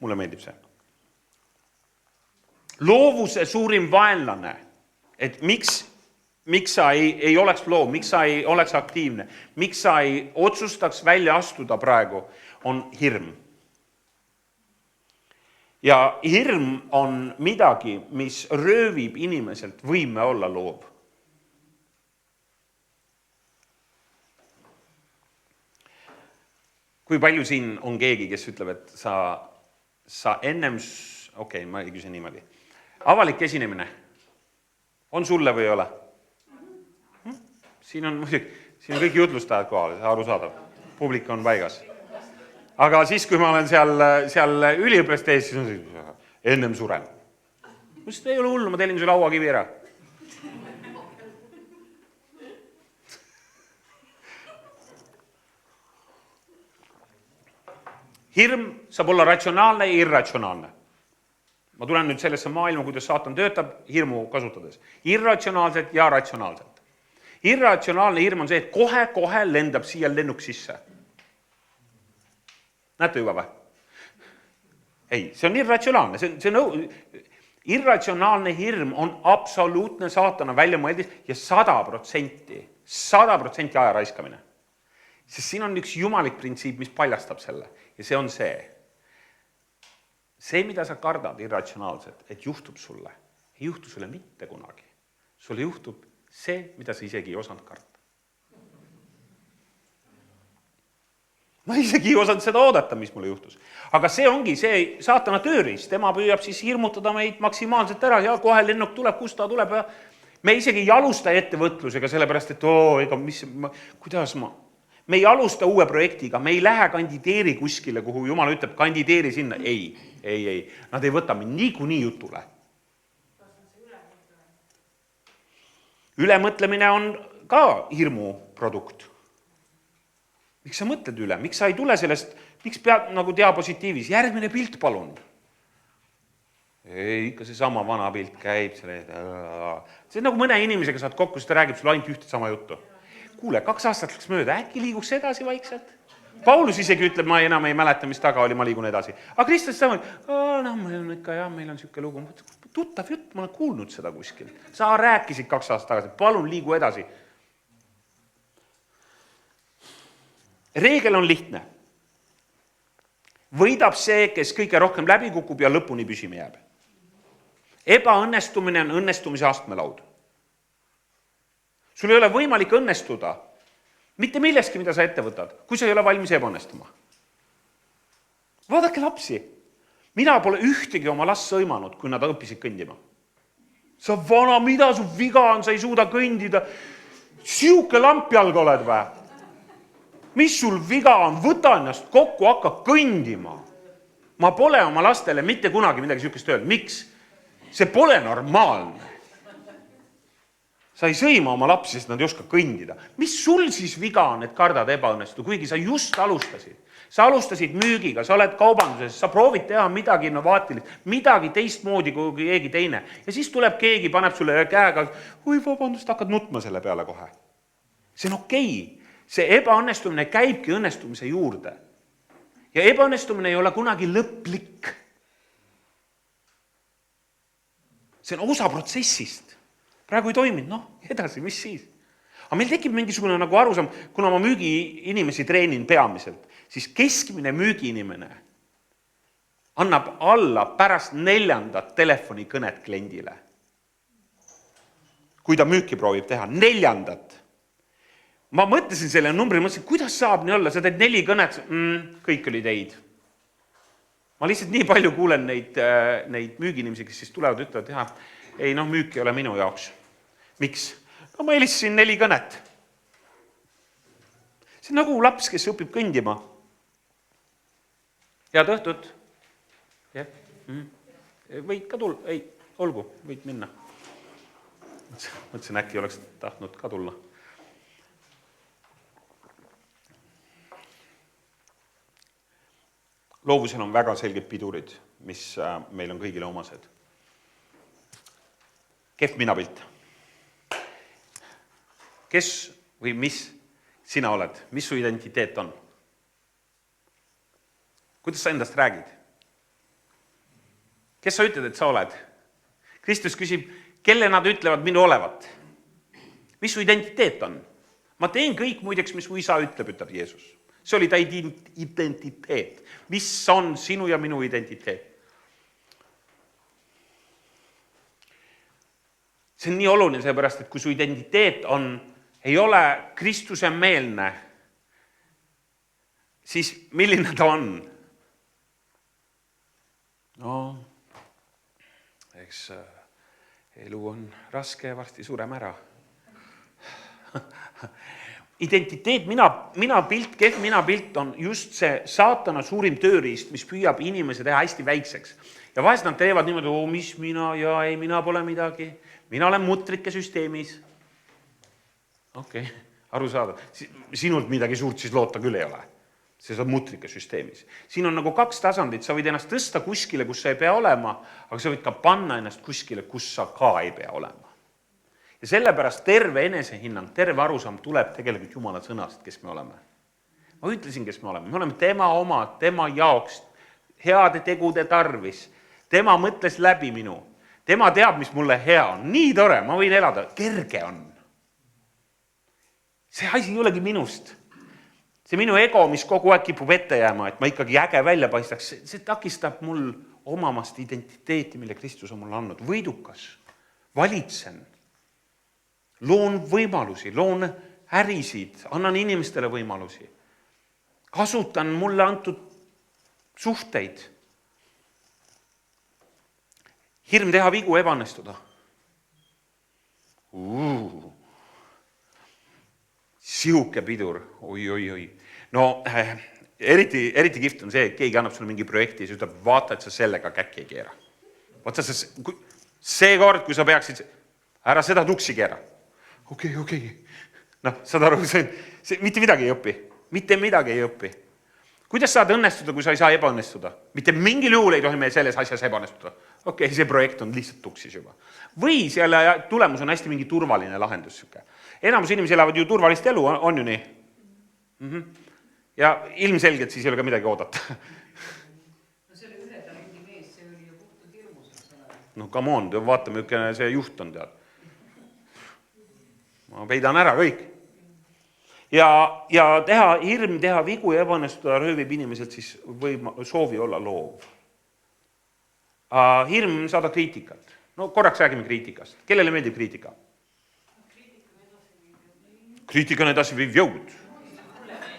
Mulle meeldib see. Loovuse suurim vaenlane, et miks sa ei oleks loov, miks sa ei oleks aktiivne, miks sa ei otsustaks välja astuda praegu, on hirm. Ja hirm on midagi, mis röövib inimeselt võime olla loov. Kui palju siin on keegi, kes ütleb, et sa ennem, ma ei küsi niimoodi. Avalik esinemine on sulle või ei ole? Siin on kõik jutlustajad kohal, see arusaadav. Publik on paigas. Aga siis, kui ma olen seal üliõpilaste ees, siis on ennem suren. Mõtled, ei ole hullu, ma tellin sulle lauakivi ära. Hirm saab olla ratsionaalne ja irratsionaalne. Ma tulen nüüd sellesse maailma, kuidas saatan töötab hirmu kasutades. Irratsionaalselt ja ratsionaalselt. Irratsionaalne hirm on see, et kohe lendab siia lennuk sisse. Näete juba või? Ei, see on irratsionaalne. Irratsionaalne hirm on absoluutne saatana väljamõeldis ja 100% aja raiskamine. Sest siin on üks jumalik printsiip, mis paljastab selle. Ja see on see. See, mida sa kardad irratsionaalselt, et juhtub sulle, ei juhtu sulle mitte kunagi. Sulle juhtub see, mida sa isegi ei osanud karta. Ma isegi ei osanud seda oodata, mis mulle juhtus. Aga see ongi see saatana tööriist. Tema püüab siis hirmutada meid maksimaalselt ära ja kohe lennuk tuleb, kus ta tuleb. Me isegi ei alusta ettevõtlusega sellepärast, et me ei alusta uue projektiga, me ei lähe kandideeri kuskile, kuhu Jumal ütleb, kandideeri sinna. Ei. Nad ei võta mind niikuinii jutule. Ülemõtlemine on ka hirmu produkt. Miks sa mõtled üle? Miks sa ei tule sellest, miks pead nagu diapositiivis? Järgmine pilt, palun. Ei, ikka see sama vana pilt käib. See on nagu mõne inimesega saad kokku, siis ta räägib sulle ainult ühte sama juttu. Kuule, 2 aastat läks mööda, äkki liiguks edasi vaikselt? Paulus isegi ütleb, ma enam ei mäleta, mis taga oli, ma liigun edasi. Aga Kristus sama, meil on siuke lugu. Tuttav jutt, ma olen kuulnud seda kuskil. Sa rääkisid 2 aastat tagasi, palun liigu edasi. Reegel on lihtne. Võidab see, kes kõige rohkem läbi kukub ja lõpuni püsima jääb. Ebaõnnestumine on õnnestumise astmelaud. Sul ei ole võimalik õnnestuda mitte milleski, mida sa ette võtad, kui sa ei ole valmis ebaõnnestuma. Vaadake lapsi. Mina pole ühtegi oma last sõimanud, kui nad õppisid kõndima. Sa vana, mida su viga on, sa ei suuda kõndida. Siuke lampjalg oled või? Mis sul viga on? Võta ennast kokku, hakka kõndima. Ma pole oma lastele mitte kunagi midagi siukest öelnud. Miks? See pole normaalne. Sa ei sõima oma lapsi, sest nad ei oska kõndida. Mis sul siis viga on, et kardad ebaõnnestu, kuigi sa just alustasid? Sa alustasid müügiga, sa oled kaubanduses, sa proovid teha midagi innovaatilist, midagi teistmoodi kui keegi teine. Ja siis tuleb keegi, paneb sulle käega, vabandust, hakkad nutma selle peale kohe. See on okei. See ebaõnnestumine käibki õnnestumise juurde. Ja ebaõnnestumine ei ole kunagi lõplik. see on osa protsessist. Praegu ei toiminud, edasi, mis siis? Aga meil tekib mingisugune nagu arusaam, kuna ma müügiinimesi treenin peamiselt, siis keskmine müügiinimene annab alla pärast 4. telefonikõnet kliendile. Kui ta müüki proovib teha, 4. Ma mõtlesin selle numbri, mõtlesin, kuidas saab nii olla, sa teed 4 kõnet, kõik oli teid. Ma lihtsalt nii palju kuulen neid müügiinimesi, kes siis tulevad ja ütlevad, ei, müük ei ole minu jaoks. Miks? No ma helistasin 4 kõnet. See on nagu laps, kes õpib kõndima. Head õhtut. Võid ka tulla? Ei, olgu, võid minna. Mõtlesin, äkki oleks tahtnud ka tulla. Loovusel on väga selged pidurid, mis meil on kõigile omased. Kehv minapilt. Kes või mis sina oled? Mis su identiteet on? Kuidas sa endast räägid? Kes sa ütled, et sa oled? Kristus küsib, kelle nad ütlevad minu olevat? Mis su identiteet on? Ma teen kõik muideks, mis mu isa ütleb Jeesus. See oli ta identiteet. Mis on sinu ja minu identiteet? See on nii oluline, seepärast, et kui su identiteet ei ole Kristuse meelne, siis milline ta on? Eks elu on raske ja varsti surem ära. Identiteet, minapilt, kehv minapilt on just see saatana suurim tööriist, mis püüab inimese teha hästi väikseks. Ja vahest nad teevad niimoodi, mis mina, ja ei, mina pole midagi. Mina olen mutrike süsteemis. Okei, aru saada. Sinult midagi suurt siis loota küll ei ole. See on mutrike süsteemis. Siin on nagu 2 tasandit. Sa võid ennast tõsta kuskile, kus sa ei pea olema, aga sa võid ka panna ennast kuskile, kus sa ka ei pea olema. Ja sellepärast terve enesehinnang, terve arusaam tuleb tegelikult Jumala sõnast, kes me oleme. Ma ütlesin, kes me oleme. Me oleme tema oma, tema jaoks, heade tegude tarvis. Tema mõtles läbi minu. Tema teab, mis mulle hea on. Nii tore, ma võin elada. Kerge on. See asi ei olegi minust. See minu ego, mis kogu aeg kipub ette jääma, et ma ikkagi äge välja paistaks, see takistab mul omamast identiteeti, mille Kristus on mulle andnud. Võidukas, valitsen, loon võimalusi, loon ärisid, annan inimestele võimalusi. Kasutan mulle antud suhteid. Hirm teha vigu, ebanestuda. Sihuke pidur, oi. No eriti kihvt on see, et keegi annab sulle mingi projekti ja see ütleb, vaata, et sa sellega käkki ei keera. Vaata, see kord, kui sa peaksid, ära seda tuksi keera. Okei. Saad aru, mitte midagi ei õpi. Mitte midagi ei õpi. Kuidas saad õnnestuda, kui sa ei saa ebaõnnestuda? Mitte mingil juhul ei tohi me selles asjas ebaõnnestuda. Okei, see projekt on lihtsalt tuksis juba. Või selle tulemus on hästi mingi turvaline lahendus. Enamus inimesi elavad ju turvalist elu, on ju nii? Ja ilmselgelt siis ei ole ka midagi oodata. No selle üle talendi mees, see oli ju puhtalt hirmus. No come on, vaatame, milline see juht on tead. Ma peidan ära kõik. Ja hirm teha vigu ja ebanestuda röövib inimeselt siis soovi olla loov. Hirm saada kriitikat. No korraks räägime kriitikast. Kellele meeldib kriitika? Kriitika on edasi viiv jõud.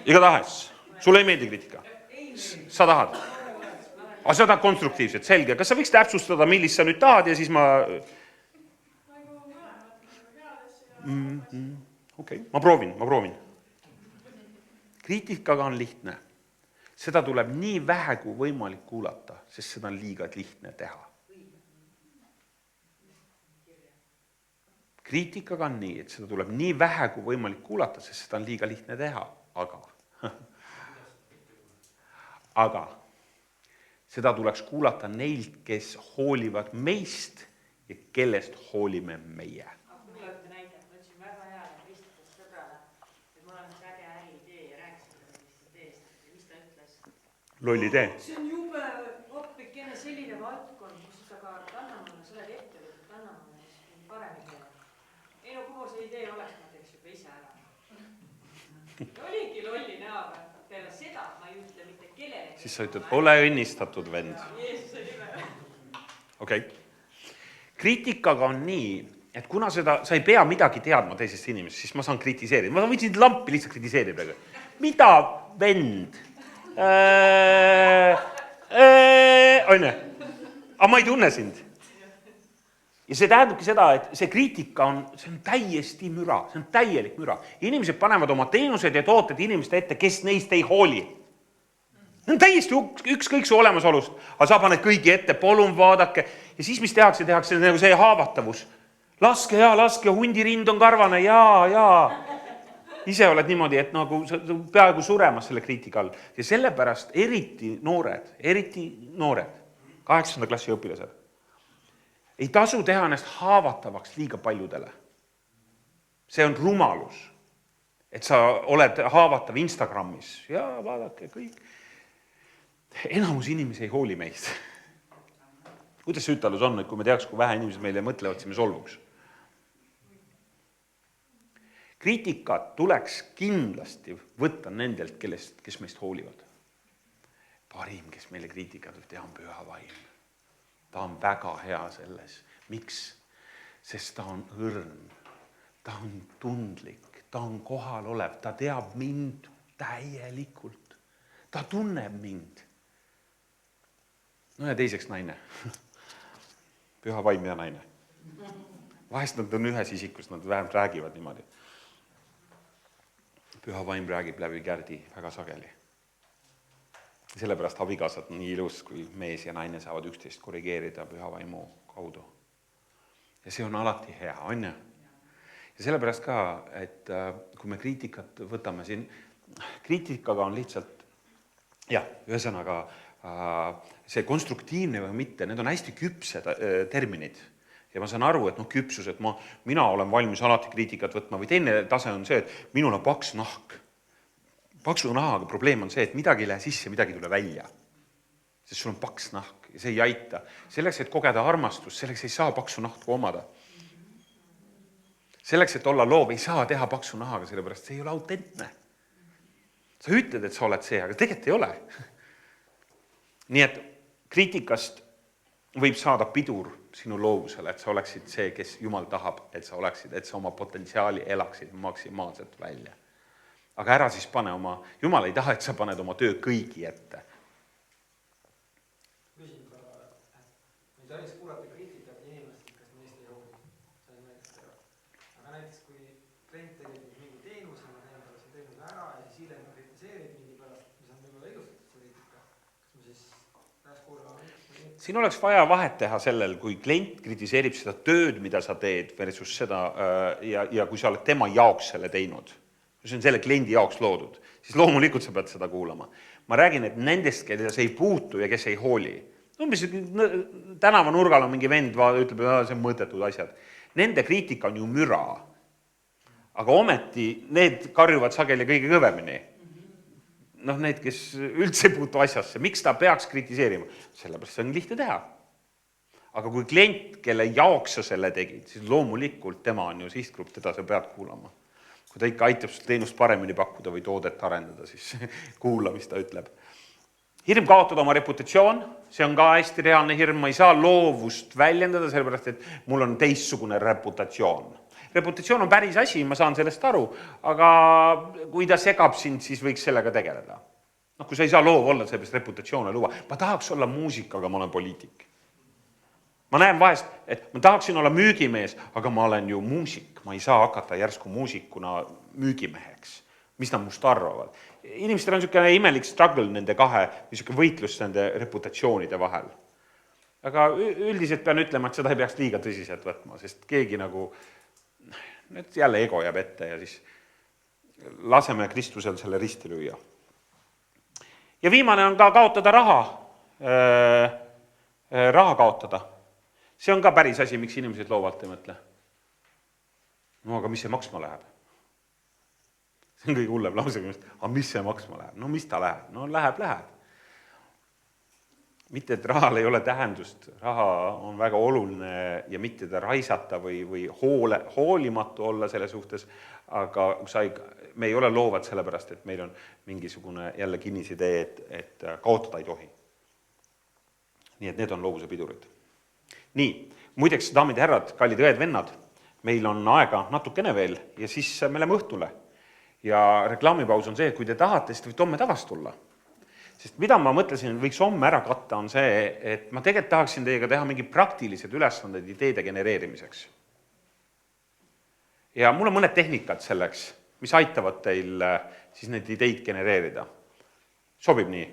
Igatahes. Sulle ei meeldi kriitika? Sa tahad? Aga sa tahad konstruktiivset, selge. Kas sa võiks täpsustada, millist sa nüüd tahad ja siis ma... Okei, ma proovin. Kriitikaga on lihtne. Seda tuleb nii vähe kui võimalik kuulata, sest seda on liiga lihtne teha. Kriitikaga on nii, et seda tuleb nii vähe kui võimalik kuulata, sest seda on liiga lihtne teha. Aga seda tuleks kuulata neilt, kes hoolivad meist ja kellest hoolime meie. Kuulajate näide, ma ütlesin väga hea Kristuse sõbrale, et mul on äge äriidee ja rääkisin sellest ideest. Ja mis ta ütles? Loll idee. See on jube hoppikene selline valdkond, kus sa ka anna mulle, sa oled ettevõtted, anna kogu see idee oleks, ma teeks juba ise ära. Ja oligi lolli näoga, peale seda ma ei ütle mitte kellele. Siis sa ütled, ole õnnistatud vend. Jeesuse nime. Okei. Kriitikaga on nii, et kuna sa ei pea midagi teadma teisest inimesest, siis ma saan kritiseerida. Ma võin lampi lihtsalt kritiseerida. Mida, vend? Onne. Aga ma ei tunne sind. Ja see tähendabki seda, et see kriitika see on täiesti müra, see on täielik müra. Inimesed panevad oma teenused ja tooted inimeste ette, kes neist ei hooli. See on täiesti ükskõik su olemasolust, aga sa paned kõigi ette, palun vaadake. Ja siis, mis tehakse nagu see haavatavus. Laske, hundirind on karvane, jaa. Ise oled niimoodi, et nagu peaaegu suremas selle kriitika all. Ja sellepärast eriti noored, 8. klassi õpilased, ei tasu teha ennast haavatavaks liiga paljudele. See on rumalus, et sa oled haavatav Instagramis. Ja vaadake kõik. Enamus inimesi ei hooli meist. Kuidas see ütelus on, et kui me teaks, kui vähe inimesed meile mõtlevad, siis me solvuks? Kriitikat tuleks kindlasti võtta nendelt, kes meist hoolivad. Parim, kes meile kriitikat võib teha, on Püha Vaim. Ta on väga hea selles. Miks? Sest ta on õrn, ta on tundlik, ta on kohal olev, ta teab mind täielikult. Ta tunneb mind. No ja teiseks naine. Püha Vaim ja naine. Vahest nad on ühes isikus, nad vähemalt räägivad niimoodi. Püha Vaim räägib läbi Kärdi väga sageli. Sellepärast abikaasad on nii ilus, kui mees ja naine saavad üksteist korrigeerida Püha Vaimu kaudu. Ja see on alati hea, on ju? Ja sellepärast ka, et kui me kriitikat võtame siin, kriitikaga on lihtsalt, ühesõnaga see konstruktiivne või mitte, need on hästi küpsed terminid. Ja ma saan aru, et küpsus, et mina olen valmis alati kriitikat võtma või teine tase on see, et minul on paks nahk. Paksu nahaga probleem on see, et midagi ei lähe sisse, midagi ei tule välja. Sest sul on paks nahk ja see ei aita. Selleks, et kogeda armastust, selleks ei saa paksu nahku omada. Selleks, et olla loov, ei saa teha paksu nahaga, sellepärast see ei ole autentne. Sa ütled, et sa oled see, aga tegelikult ei ole. Nii et kriitikast võib saada pidur sinu loovusele, et sa oleksid see, kes Jumal tahab, et sa oleksid, et sa oma potentsiaali elaksid maksimaalselt välja. Aga ära siis pane Jumal ei taha, et sa paned oma töö kõigi ette. Küsin korra, et me ei tohiks kuulata kriitikat inimestest, kes meist ei hooli. See on näiteks teha. Aga näiteks, kui klient tegid mingi teenuse, ma teen talle see teenuse ära ja siis hiljem kritiseerib mingi pärast, mis on võib-olla ilustatud see kriitika. Kas me siis peaks kuulama? Siin oleks vaja vahet teha sellel, kui klient kritiseerib seda tööd, mida sa teed versus seda ja kui sa oled tema jaoks selle teinud. See on selle kliendi jaoks loodud, siis loomulikult sa pead seda kuulama. Ma räägin, et nendest, keda see ei puutu ja kes ei hooli. Tänava nurgal on mingi vend, ütleb, et see on mõõtetud asjad. Nende kriitika on ju müra. Aga ometi need karjuvad sageli kõige kõvemini. Need, kes üldse ei puutu asjasse. Miks ta peaks kritiseerima? Sellepärast see on lihtne teha. Aga kui klient, kelle jaoks sa selle tegid, siis loomulikult tema on ju sihtgrupp, teda sa pead kuulama. Kui ta ikka aitab teenust paremini pakkuda või toodet arendada, siis kuula, mis ta ütleb. Hirm kaotada oma reputatsioon, see on ka hästi reaalne hirm, ma ei saa loovust väljendada, sellepärast, et mul on teistsugune reputatsioon. Reputatsioon on päris asi, ma saan sellest aru, aga kui ta segab sind, siis võiks sellega tegeleda. Kui sa ei saa loov olla, sellepärast reputatsioone luua. Ma tahaks olla muusik, aga ma olen poliitik. Ma näen vahest, et ma tahaksin olla müügimees, aga ma olen ju muusik. Ma ei saa hakata järsku muusikuna müügimeheks. Mis nad must arvavad? Inimestel on niisugune imelik struggle nende kahe, niisugune võitlus nende reputatsioonide vahel. Aga üldiselt pean ütlema, et seda ei peaks liiga tõsiselt võtma, sest keegi jälle ego jääb ette ja siis laseme Kristusel selle risti lüüa. Ja viimane on ka kaotada raha. Raha kaotada. See on ka päris asi, miks inimesed loovalt ei mõtle. Aga mis see maksma läheb? See on kõige hullem lause, aga mis see maksma läheb? Mis ta läheb? Läheb. mitte, et rahal ei ole tähendust, raha on väga oluline ja mitte ta raisata või hoolimatu olla selle suhtes, aga me ei ole loovad sellepärast, et meil on mingisugune jälle kinnisidee, et kaotada ei tohi. Nii et need on loovuse pidurid. Nii, muideks, daamid ja härrad, kallid õed-vennad, meil on aega natukene veel ja siis me läheme õhtule. Ja reklaamipaus on see, et kui te tahate, siis võite homme tagasi tulla. Sest mida ma mõtlesin, võiks homme ära katta, on see, et ma tegelikult tahaksin teiega teha mingi praktilised ülesanded ideede genereerimiseks. Ja mul on mõned tehnikad selleks, mis aitavad teil siis neid ideid genereerida. Sobib nii?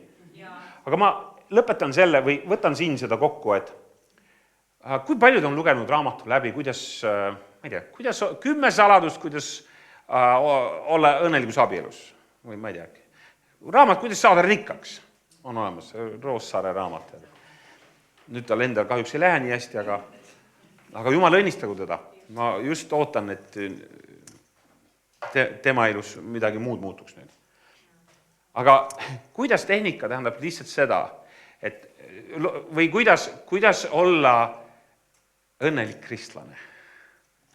Aga ma lõpetan selle või võtan siin seda kokku, et kui paljud on lugenud raamatu läbi, kuidas, ma ei tea, kuidas 10 saladust, kuidas olla õnnelikus abielus või ma ei tea. Raamat, kuidas saada rikkaks, on olemas, Roossaare raamat. Nüüd tal endal kahjuks ei lähe nii hästi, aga Jumal õnnistagu teda. Ma just ootan, et tema elus midagi muud muutuks nüüd. Aga kuidas tehnika tähendab lihtsalt seda, et, või kuidas olla õnnelik kristlane?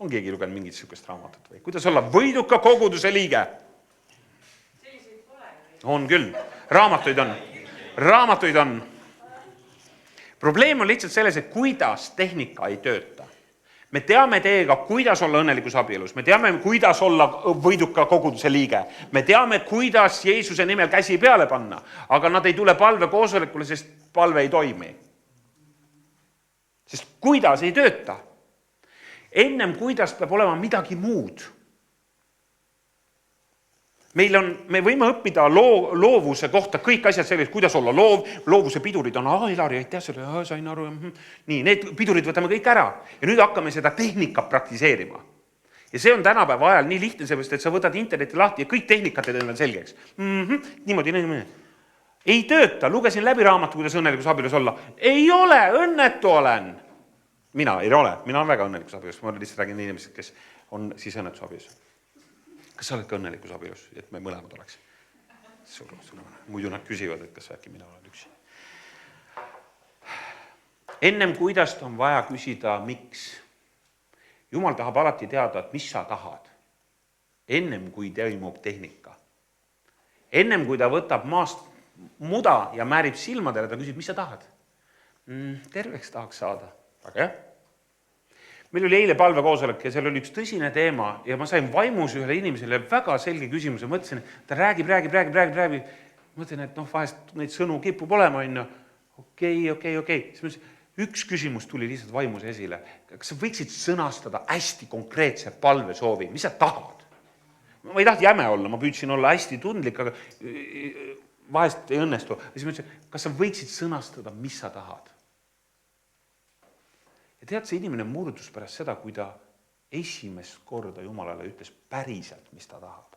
On keegi lugenud mingit sükest raamatut või? Kuidas olla võiduka koguduse liige? On küll. Raamatuid on. Probleem on lihtsalt selles, et kuidas tehnika ei tööta. Me teame teiega, kuidas olla õnnelikus abielus. Me teame, kuidas olla võiduka koguduse liige. Me teame, kuidas Jeesuse nimel käsi peale panna. Aga nad ei tule palve koosolekule, sest palve ei toimi. Sest kuidas ei tööta. Ennem kuidas peab olema midagi muud. Me võime õppida loovuse kohta kõik asjad sellest, kuidas olla loovuse pidurid on, Ilari, aitäh selle, sain aru, nii, need pidurid võtame kõik ära ja nüüd hakkame seda tehnikat praktiseerima. Ja see on tänapäeva ajal nii lihtne sellest, et sa võtad interneti lahti ja kõik tehnikat teed endale selgeks. Niimoodi. Ei tööta, lugesin läbi raamatu, kuidas õnnelikus abielus olla. Ei ole, õnnetu olen. Mina olen väga õnnelikus abielus, ma lihtsalt räägin inimesed, kes on siis õnnetus abielus. Kas sa oled ka õnnelikus abielus, et me mõlemad oleks? Muidu nad küsivad, et kas äkki mina olen üksi. Ennem kuidast on vaja küsida, miks. Jumal tahab alati teada, et mis sa tahad. Ennem kui toimub tehnika. Ennem kui ta võtab maast muda ja määrib silmadele, ta küsib, mis sa tahad? Terveks tahaks saada. Aga jah. Meil oli eile palvekoosolek ja seal oli üks tõsine teema ja ma sain vaimus ühele inimesele väga selge küsimuse. Mõtlesin, ta räägib. Mõtlen, et vahest neid sõnu kipub olema. Okei. Siis üks küsimus tuli lihtsalt vaimus esile. Kas sa võiksid sõnastada hästi konkreetse palvesoovi? Mis sa tahad? Ma ei taht jäme olla, ma püüdsin olla hästi tundlik, aga vahest ei õnnestu. Siis mõtlesin, kas sa võiksid sõnastada, mis sa tahad? Ja tead, see inimene murdus pärast seda, kui ta esimest korda Jumalale ütles päriselt, mis ta tahab.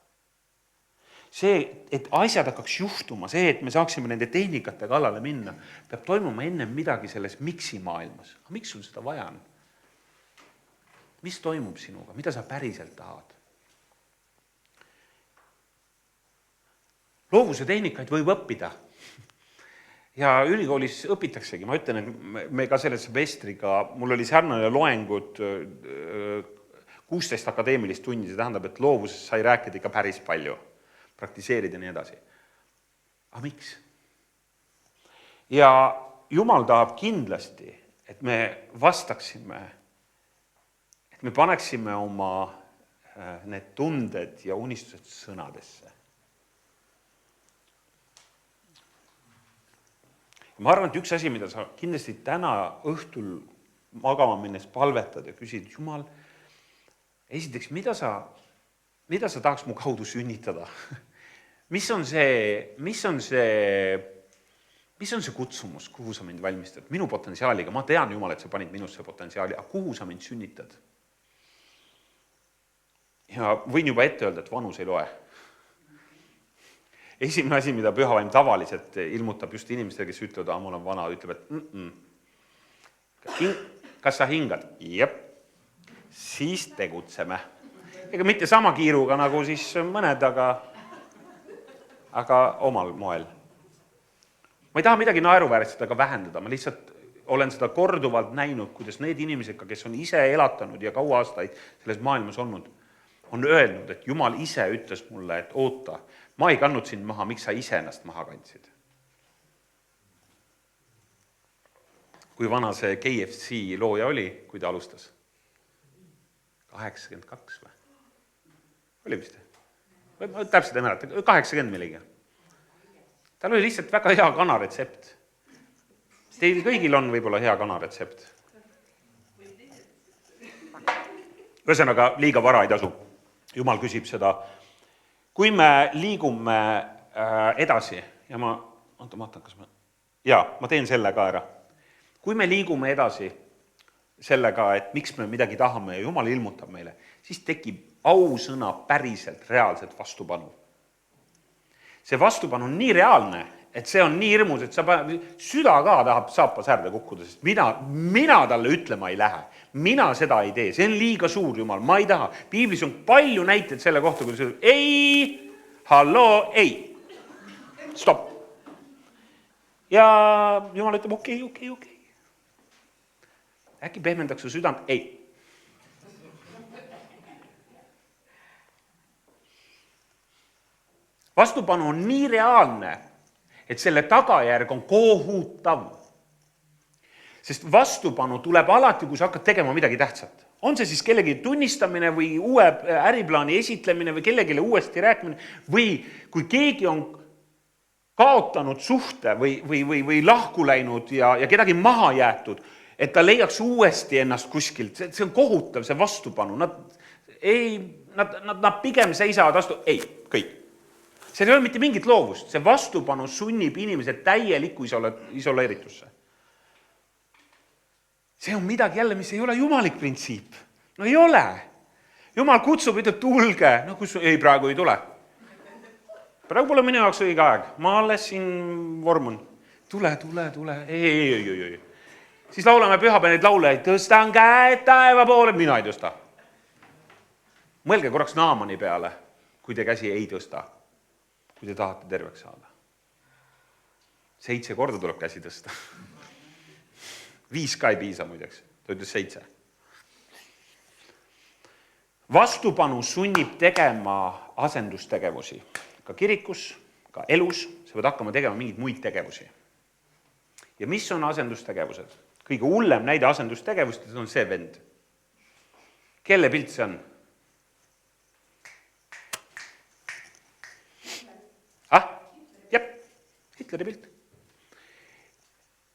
See, et asjad hakkaks juhtuma, see, et me saaksime nende tehnikate kallale minna, peab toimuma ennem midagi selles miksi maailmas. Aga miks sul seda vaja on? Mis toimub sinuga? Mida sa päriselt tahad? Loovuse tehnikaid võib õppida. Ja ülikoolis õpitaksegi, ma ütlen, et me ka selle semestriga, mul oli sarnane loengud 16 akadeemilist tundi, see tähendab, et loovuses sai rääkida ikka päris palju, praktiseerida ja nii edasi. Aga miks? Ja Jumal tahab kindlasti, et me vastaksime, et me paneksime oma need tunded ja unistused sõnadesse. Ma arvan, et üks asi, mida sa kindlasti täna õhtul magama minnes palvetad ja küsid, Jumal, esiteks, mida sa tahaks mu kaudu sünnitada? Mis on see kutsumus, kuhu sa mind valmistad? Minu potentsiaaliga, ma tean, Jumal, et sa panid minusse potentsiaali, aga kuhu sa mind sünnitad? Ja võin juba ette öelda, et vanus ei loe. Esimene asi, mida pühavaim tavaliselt ilmutab just inimestele, kes ütlevad, ma olen vana, ütleb, et kas sa hingad? Jep, siis tegutseme. Ega mitte sama kiiruga nagu siis mõned, aga omal moel. Ma ei taha midagi naeruvääristada ega vähendada, ma lihtsalt olen seda korduvalt näinud, kuidas need inimesed, kes on ise elatanud ja kaua aastaid selles maailmas olnud, on öelnud, et Jumal ise ütles mulle, et oota, ma ei kandnud sind maha, miks sa ise ennast maha kandsid. Kui vana see KFC looja oli, kui ta alustas? 82 või? Oli vist? Ma täpselt ei mäleta, 80 millegi. Tal oli lihtsalt väga hea kanaretsept. Teil kõigil on võib-olla hea kanaretsept. Ühesõnaga, liiga vara ei tasu. Jumal küsib seda. Kui me liigume edasi, ja ma teen selle ka ära. Kui me liigume edasi sellega, et miks me midagi tahame ja Jumal ilmutab meile, siis tekib ausõna päriselt, reaalselt vastupanu. See vastupanu on nii reaalne, et see on nii hirmus, et süda ka tahab saapa säärde kukkuda, sest mina talle ütlema ei lähe. Mina seda ei tee, see on liiga suur, Jumal, ma ei taha. Piiblis on palju näiteid selle kohta, kui see ei, halloo, ei, stopp. Ja Jumal ütleb, okei. Äkki pehmendaks su südant? Ei. Vastupanu on nii reaalne, et selle tagajärg on kohutav. Sest vastupanu tuleb alati, kui sa hakkad tegema midagi tähtsat. On see siis kellegi tunnistamine või uue äriplaani esitlemine või kellegile uuesti rääkimine või kui keegi on kaotanud suhte või lahku läinud ja kedagi maha jäetud, et ta leiaks uuesti ennast kuskilt. See on kohutav, see vastupanu. Nad pigem seisavad vastu. Ei, kõik. See ei ole mitte mingit loovust. See vastupanu sunnib inimesed täielikku isoleeritusse. See on midagi jälle, mis ei ole jumalik printsiip. No ei ole. Jumal kutsub, ütleb, tulge. No ei, praegu ei tule. Praegu pole minu jaoks õige aeg. Ma alles siin vormun. Tule. Ei. Siis laulame pühapäevaid laule, tõstan käed taeva poole, mina ei tõsta. Mõelge korraks Naamani peale, kui te käsi ei tõsta, kui te tahate terveks saada. 7 korda tuleb käsi tõsta. 5 ka ei piisa muideks, ta ütles 7. Vastupanu sunnib tegema asendustegevusi. Ka kirikus, ka elus, sa pead hakkama tegema mingeid muid tegevusi. Ja mis on asendustegevused? Kõige hullem näide asendustegevustes on see vend. Kelle pilt see on? Hitleri pilt.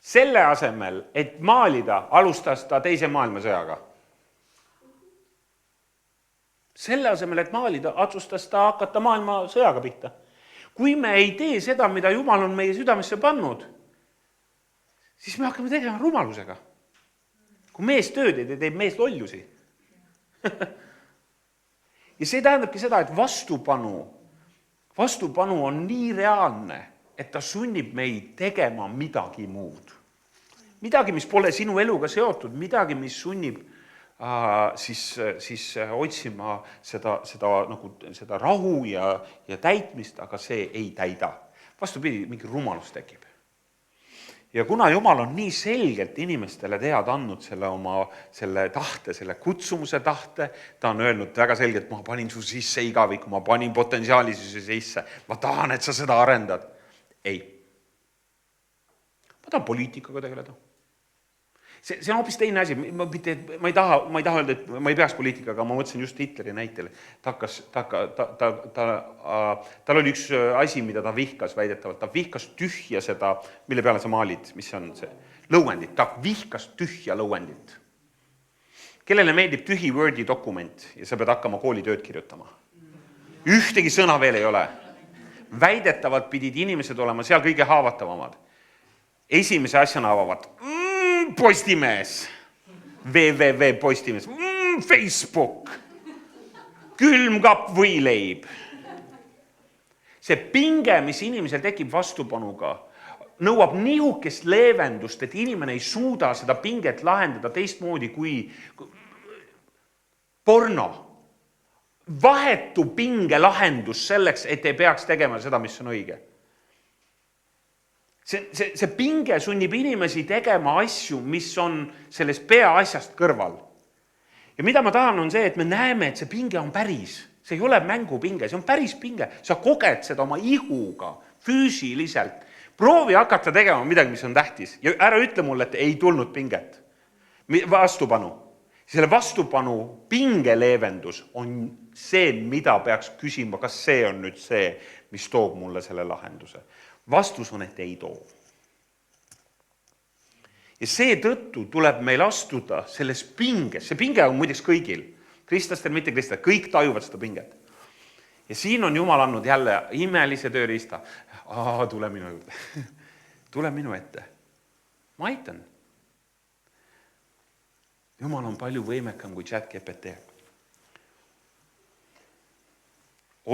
Selle asemel, et maalida, alustas ta teise maailmasõjaga. Selle asemel, et maalida, otsustas ta hakata maailmasõjaga pihta. Kui me ei tee seda, mida Jumal on meie südamesse pannud, siis me hakkame tegema rumalusega. Kui mees tööd ei tee, teeb mees lollusi. Ja see tähendabki seda, et vastupanu on nii reaalne, et ta sunnib meid tegema midagi muud. Midagi, mis pole sinu eluga seotud, midagi, mis sunnib siis otsima seda rahu ja täitmist, aga see ei täida. Vastupidi, mingi rumalus tekib. Ja kuna Jumal on nii selgelt inimestele tead andnud selle tahte, selle kutsumuse tahte, ta on öelnud väga selgelt, ma panin su sisse igaviku, ma panin potentsiaali sisse, ma tahan, et sa seda arendad. Ei. Ma tahan poliitikaga tegeleda. See on hoopis teine asi. Ma ei taha öelda, et ma ei peaks poliitikaga, ma mõtlesin just Hitleri näitele. Tal oli üks asi, mida ta vihkas väidetavalt. Ta vihkas tühja seda, mille peale sa maalid, mis on see lõuendit. Ta vihkas tühja lõuendit. Kellele meeldib tühi Wordi dokument ja sa pead hakkama koolitööd kirjutama? Ühtegi sõna veel ei ole. Väidetavalt pidid inimesed olema seal kõige haavatavamad. Esimese asjana avavad Postimees, www Postimees, Facebook, külmkapp võileib. See pinge, mis inimesel tekib vastupanuga, nõuab nihukest leevendust, et inimene ei suuda seda pinget lahendada teistmoodi kui porno. Vahetu pinge lahendus selleks, et ei peaks tegema seda, mis on õige. See pinge sunnib inimesi tegema asju, mis on sellest peaasjast kõrval. Ja mida ma tahan, on see, et me näeme, et see pinge on päris. See ei ole mängupinge, see on päris pinge. Sa koged seda oma ihuga, füüsiliselt. Proovi hakata tegema midagi, mis on tähtis. Ja ära ütle mulle, et ei tulnud pinget. Vastupanu. Selle vastupanu pingeleevendus on see, mida peaks küsima, kas see on nüüd see, mis toob mulle selle lahenduse. Vastus on, et ei too. Ja see tõttu tuleb meil astuda selles pinges. See pinge on muideks kõigil. Kristlastel, mitte kristlastel. Kõik tajuvad seda pinget. Ja siin on Jumal andnud jälle imelise tööriista. Tule minu juurde. Tule minu ette. Ma aitan. Jumal on palju võimekam kui ChatGPT.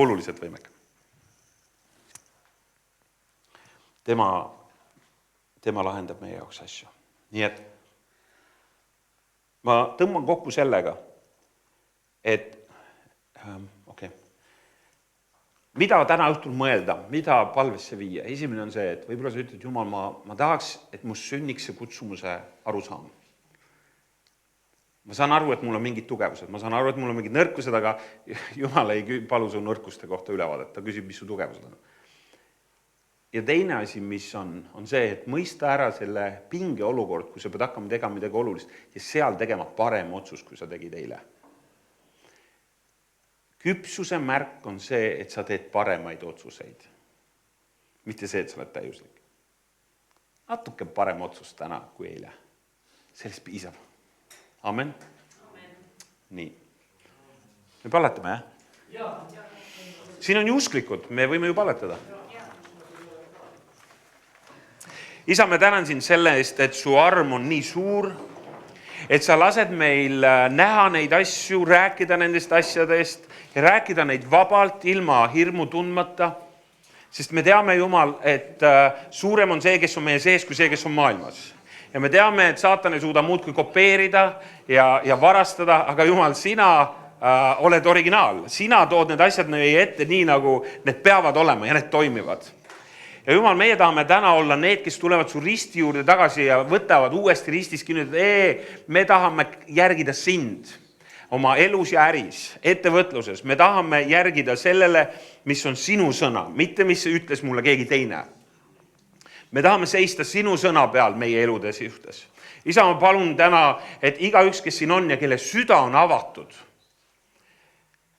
Oluliselt võimekam. Tema lahendab meie jaoks asju. Nii et ma tõmban kokku sellega, et mida täna õhtul mõelda, mida palvesse viia. Esimene on see, et võib-olla sa ütled, Jumal, ma tahaks, et must sünniks see kutsumuse arusaam. Ma saan aru, et mul on mingid tugevused, ma saan aru, et mul on mingid nõrkused, aga Jumal ei palu su nõrkuste kohta ülevaadet, ta küsib, mis su tugevused on. Ja teine asi, mis on see, et mõista ära selle pinge olukord, kui sa pead hakkama tegema midagi olulist ja seal tegema parem otsus, kui sa tegid eile. Küpsuse märk on see, et sa teed paremaid otsuseid. Mitte see, et sa oled täiuslik. Natuke parem otsus täna kui eile. Sellest piisab. Amen. Nii. Me palletame, jah? Siin on ju usklikud, me võime ju palletada. Isa, me tänan sind selle eest, et su arm on nii suur, et sa lased meil näha neid asju, rääkida nendest asjadest ja rääkida neid vabalt, ilma hirmu tundmata. Sest me teame, Jumal, et suurem on see, kes on meie sees, kui see, kes on maailmas. Ja me teame, et saatan ei suuda muud kui kopeerida ja varastada, aga Jumal, sina oled originaal. Sina tood need asjad meie ette nii, nagu need peavad olema ja need toimivad. Ja Jumal, meie tahame täna olla need, kes tulevad su risti juurde tagasi ja võtavad uuesti ristis kinni, et me tahame järgida sind oma elus ja äris, ettevõtluses. Me tahame järgida sellele, mis on sinu sõna, mitte mis ütles mulle keegi teine. Me tahame seista sinu sõna peal meie eludes juhtes. Isa, ma palun täna, et igaüks, kes siin on ja kelle süda on avatud,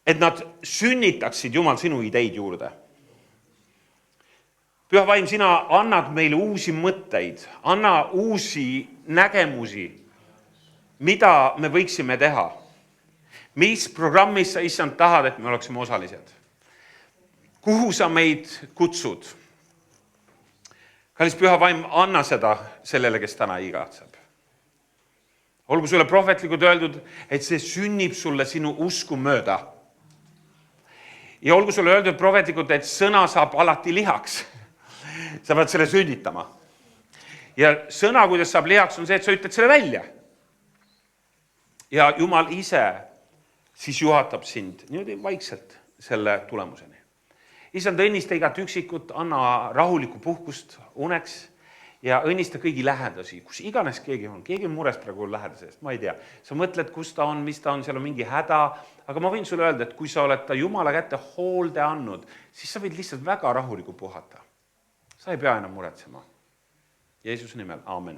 et nad sünnitaksid, Jumal, sinu ideid juurde. Püha vaim, sina annad meile uusi mõtteid, anna uusi nägemusi, mida me võiksime teha. Mis programmis sa, issand, tahad, et me oleksime osalised? Kuhu sa meid kutsud? Kallis püha vaim, anna seda sellele, kes täna igatseb. Olgu sulle prohvetlikult öeldud, et see sünnib sulle sinu usku mööda. Ja olgu sulle öeldud prohvetlikult, et sõna saab alati lihaks. Sa pead selle sünnitama. Ja sõna, kuidas saab lihaks, on see, et sa ütled selle välja. Ja Jumal ise siis juhatab sind niimoodi vaikselt selle tulemuseni. Issand, õnnista igat üksikut, anna rahulikku puhkust uneks ja õnnista kõigi lähedasi, kus iganes keegi on mures praegu lähedase eest, ma ei tea. Sa mõtled, kus ta on, mis ta on, seal on mingi häda, aga ma võin sulle öelda, et kui sa oled ta Jumala kätte hoolde andnud, siis sa võid lihtsalt väga rahulikult puhata. Sa ei pea enam muretsema. Jeesuse nimel, aamen.